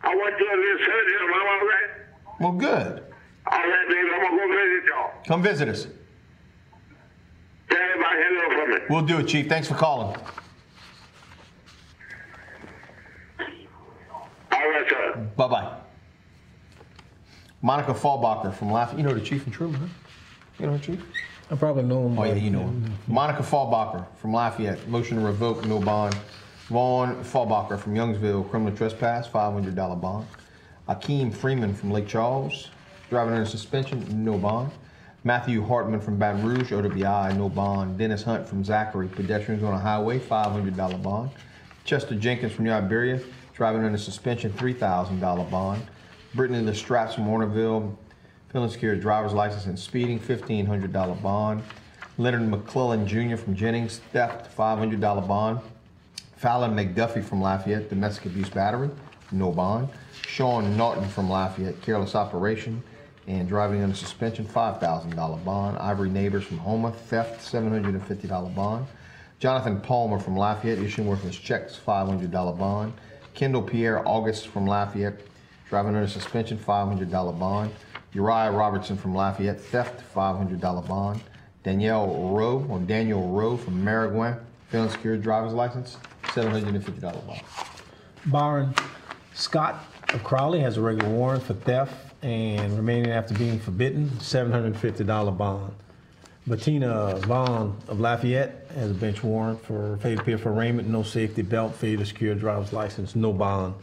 I went to a little surgery. Am I all right? Well, good. All right, baby. I'm going to go visit y'all. Come visit us. Tell everybody hello for me. We'll do it, Chief. Thanks for calling. All right, sir. Bye-bye. Monica Fallbacher from Lafayette. You know the Chief in Truman, huh? You know the Chief? I probably know him. Oh, yeah, you know him. Monica Fallbacher from Lafayette. Motion to revoke, no bond. Vaughn Fallbacher from Youngsville, criminal trespass, $500 bond. Akeem Freeman from Lake Charles, driving under suspension, no bond. Matthew Hartman from Baton Rouge, OWI, no bond. Dennis Hunt from Zachary, pedestrians on a highway, $500 bond. Chester Jenkins from Iberia, driving under suspension, $3,000 bond. Brittany Lestraps from Warnerville, failing to secure driver's license and speeding, $1,500 bond. Leonard McClellan Jr. from Jennings, theft, $500 bond. Fallon McDuffie from Lafayette, domestic abuse battery, no bond. Sean Norton from Lafayette, careless operation and driving under suspension, $5,000 bond. Ivory Neighbors from Houma, theft, $750 bond. Jonathan Palmer from Lafayette, issuing worthless checks, $500 bond. Kendall Pierre August from Lafayette, driving under suspension, $500 bond. Uriah Robertson from Lafayette, theft, $500 bond. Daniel Rowe from Maringouin, failing to secure driver's license, $750 bond. Byron Scott of Crowley has a regular warrant for theft and remaining after being forbidden, $750 bond. Bettina Vaughn of Lafayette has a bench warrant for failure to appear for arraignment, no safety belt, failure to secure driver's license, no bond.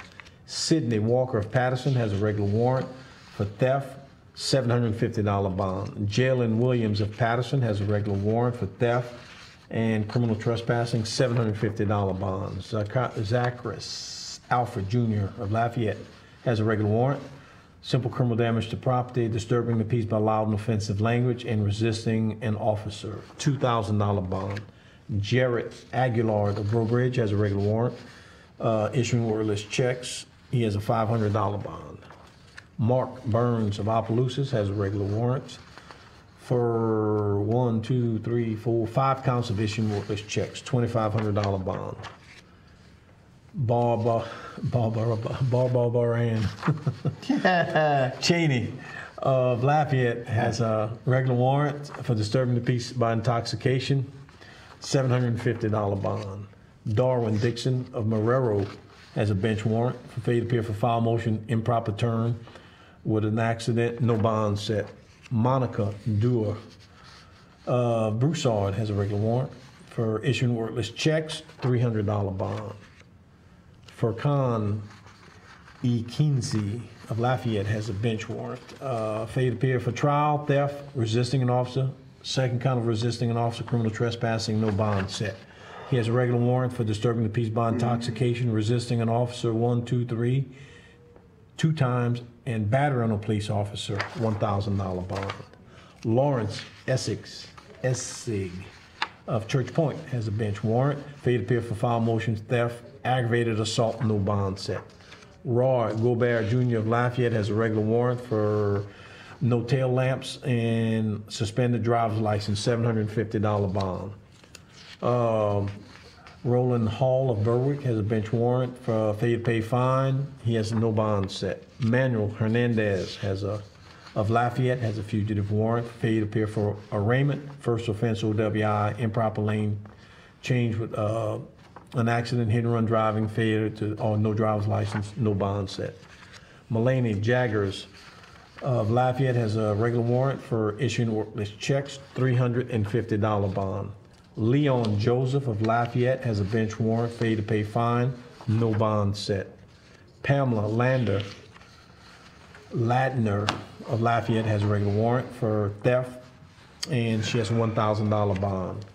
Sidney Walker of Patterson has a regular warrant for theft, $750 bond. Jalen Williams of Patterson has a regular warrant for theft and criminal trespassing, $750 bond. Zachary Alfred Jr. of Lafayette has a regular warrant. Simple criminal damage to property, disturbing the peace by loud and offensive language, and resisting an officer, $2,000 bond. Jarrett Aguilar of Brobridge has a regular warrant, issuing worthless checks. He has a $500 bond. Mark Burns of Opelousas has a regular warrant for 5 counts of issuing worthless checks, $2,500 bond. Barbaran Cheney of Lafayette has a regular warrant for disturbing the peace by intoxication, $750 bond. Darwin Dixon of Marrero has a bench warrant for failure to appear for foul motion, improper turn with an accident, no bond set. Monica Dewar Broussard has a regular warrant for issuing worthless checks, $300 bond. Furkan E. Kinsey of Lafayette has a bench warrant. Failure to appear for trial, theft, resisting an officer, second count of resisting an officer, criminal trespassing, no bond set. He has a regular warrant for disturbing the peace by intoxication, resisting an officer, 1, 2, 3, 2 times, and battering a police officer, $1,000 bond. Lawrence Essig of Church Point has a bench warrant. Failure to appear for foul motions, theft, aggravated assault, no bond set. Roy Gobert Jr. of Lafayette has a regular warrant for no tail lamps and suspended driver's license, $750 bond. Roland Hall of Berwick has a bench warrant for failure to pay fine. He has no bond set. Manuel Hernandez of Lafayette has a fugitive warrant. Failure to appear for arraignment, first offense OWI, improper lane change with an accident, hit and run driving, failure to, or no driver's license, no bond set. Mulaney Jaggers of Lafayette has a regular warrant for issuing worthless checks, $350 bond. Leon Joseph of Lafayette has a bench warrant, failure to pay fine, no bond set. Pamela Ladner of Lafayette has a regular warrant for theft, and she has a $1,000 bond.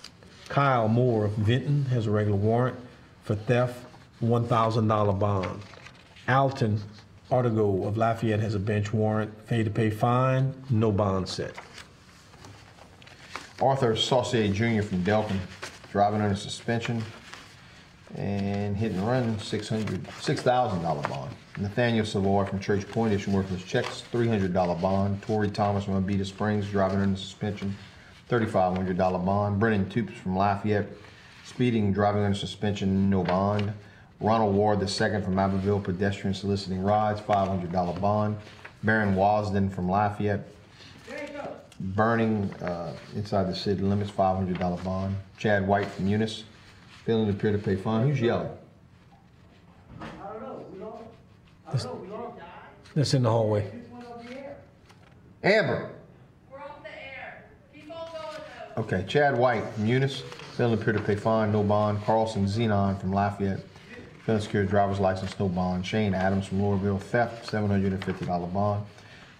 Kyle Moore of Vinton has a regular warrant for theft, $1,000 bond. Alton Artigo of Lafayette has a bench warrant, failure to pay fine, no bond set. Arthur Saucier Jr. from Delkin, driving under suspension and hit and run, $6,000 bond. Nathaniel Savoy from Church Point, issuing worthless checks, $300 bond. Torrey Thomas from Abita Springs, driving under suspension, $3,500 bond. Brennan Toops from Lafayette, speeding, driving under suspension, no bond. Ronald Ward II from Abbeville, pedestrian soliciting rides, $500 bond. Baron Wasden from Lafayette, burning inside the city limits, $500 bond. Chad White from Eunice, failing to appear to pay fine. Who's yelling? I don't know. We all died. That's in the hallway. Amber. We're off the air. Keep on going though. Okay, Chad White from Eunice, failing to appear to pay fine, no bond. Carlson Zenon from Lafayette, failing to secure driver's license, no bond. Shane Adams from Lowerville, theft, $750 bond.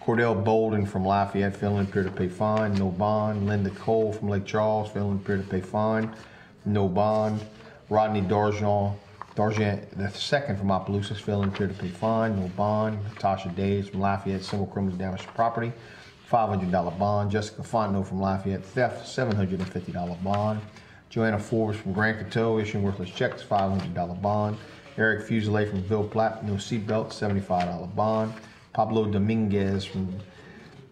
Cordell Bolden from Lafayette, failing to appear to pay fine, no bond. Linda Cole from Lake Charles, failing to appear to pay fine, no bond. Rodney Dargent II from Opelousas, failing to appear to pay fine, no bond. Natasha Days from Lafayette, civil criminal damage to property, $500 bond. Jessica Fontenot from Lafayette, theft, $750 bond. Joanna Forbes from Grand Coteau, issuing worthless checks, $500 bond. Eric Fuselier from Ville Platte, no seatbelt, $75 bond. Pablo Dominguez from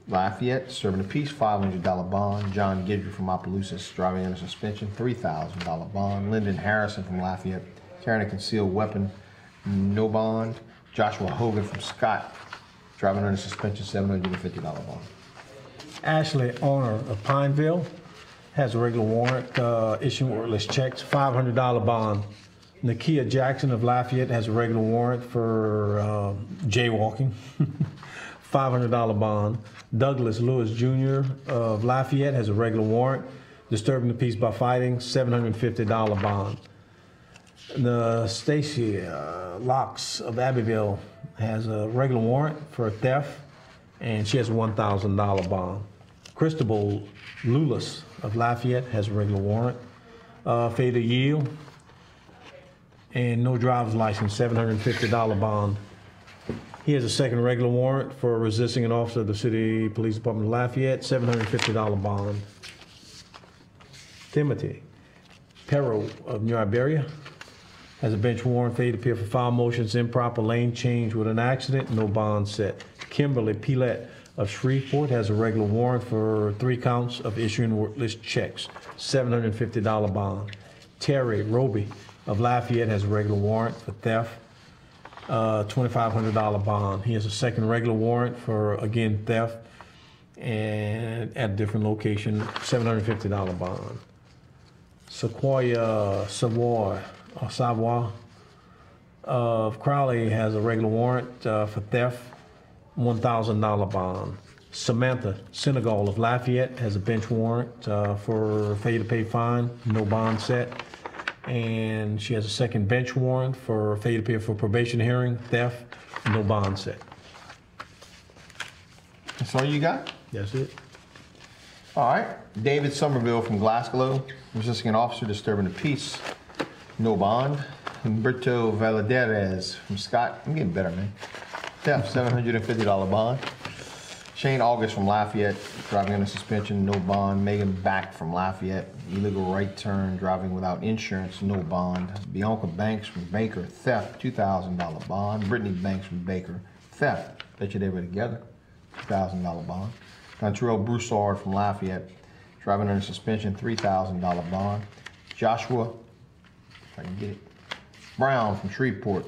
Lafayette, serving a peace, $500 bond. John Gidry from Opelousas, driving under suspension, $3,000 bond. Lyndon Harrison from Lafayette, carrying a concealed weapon, no bond. Joshua Hogan from Scott, driving under suspension, $750 bond. Ashley Honor of Pineville has a regular warrant, issuing worthless checks, $500 bond. Nakia Jackson of Lafayette has a regular warrant for jaywalking, $500 bond. Douglas Lewis Jr. of Lafayette has a regular warrant, disturbing the peace by fighting, $750 bond. Stacia Locks of Abbeville has a regular warrant for theft, and she has a $1,000 bond. Cristobal Lulis of Lafayette has a regular warrant, failure to yield, and no driver's license, $750 bond. He has a second regular warrant for resisting an officer of the City Police Department of Lafayette, $750 bond. Timothy Perro of New Iberia has a bench warrant, failure to appear for foul motions, improper lane change with an accident, no bond set. Kimberly Pilette of Shreveport has a regular warrant for 3 counts of issuing worthless checks, $750 bond. Terry Roby of Lafayette has a regular warrant for theft, $2,500 bond. He has a second regular warrant for, again, theft, and at a different location, $750 bond. Sequoia Savoy of Crowley has a regular warrant for theft, $1,000 bond. Samantha Senegal of Lafayette has a bench warrant for failure to pay fine, no bond set. And she has a second bench warrant for failure to appear for probation hearing, theft, no bond set. That's all you got? That's it. All right. David Somerville from Glasgow, resisting an officer disturbing the peace, no bond. Humberto Valadares from Scott, I'm getting better, man. Theft, $750 bond. Shane August from Lafayette, driving under suspension, no bond. Megan Back from Lafayette, illegal right turn, driving without insurance, no bond. Bianca Banks from Baker, theft, $2,000 bond. Brittany Banks from Baker, theft, bet you they were together, $2,000 bond. Dontrell Broussard from Lafayette, driving under suspension, $3,000 bond. Joshua, if I can get it, Brown from Shreveport,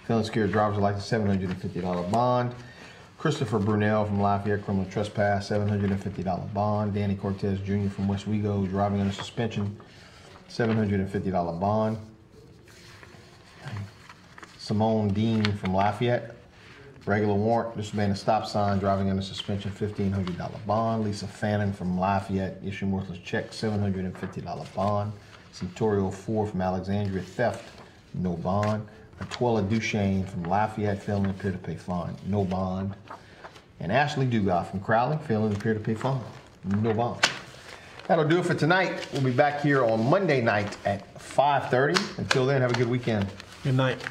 failing to secure a driver's license, $750 bond. Christopher Brunel from Lafayette, criminal trespass, $750 bond. Danny Cortez Jr. from West Wego, driving under suspension, $750 bond. Simone Dean from Lafayette, regular warrant, disobeying a stop sign, driving under suspension, $1,500 bond. Lisa Fannin from Lafayette, issuing worthless check, $750 bond. Centurio Ford from Alexandria, theft, no bond. Atuela Duchesne from Lafayette, failing to appear to pay fine, no bond. And Ashley Dugas from Crowley, failing to appear to pay fine, no bond. That'll do it for tonight. We'll be back here on Monday night at 5:30. Until then, have a good weekend. Good night.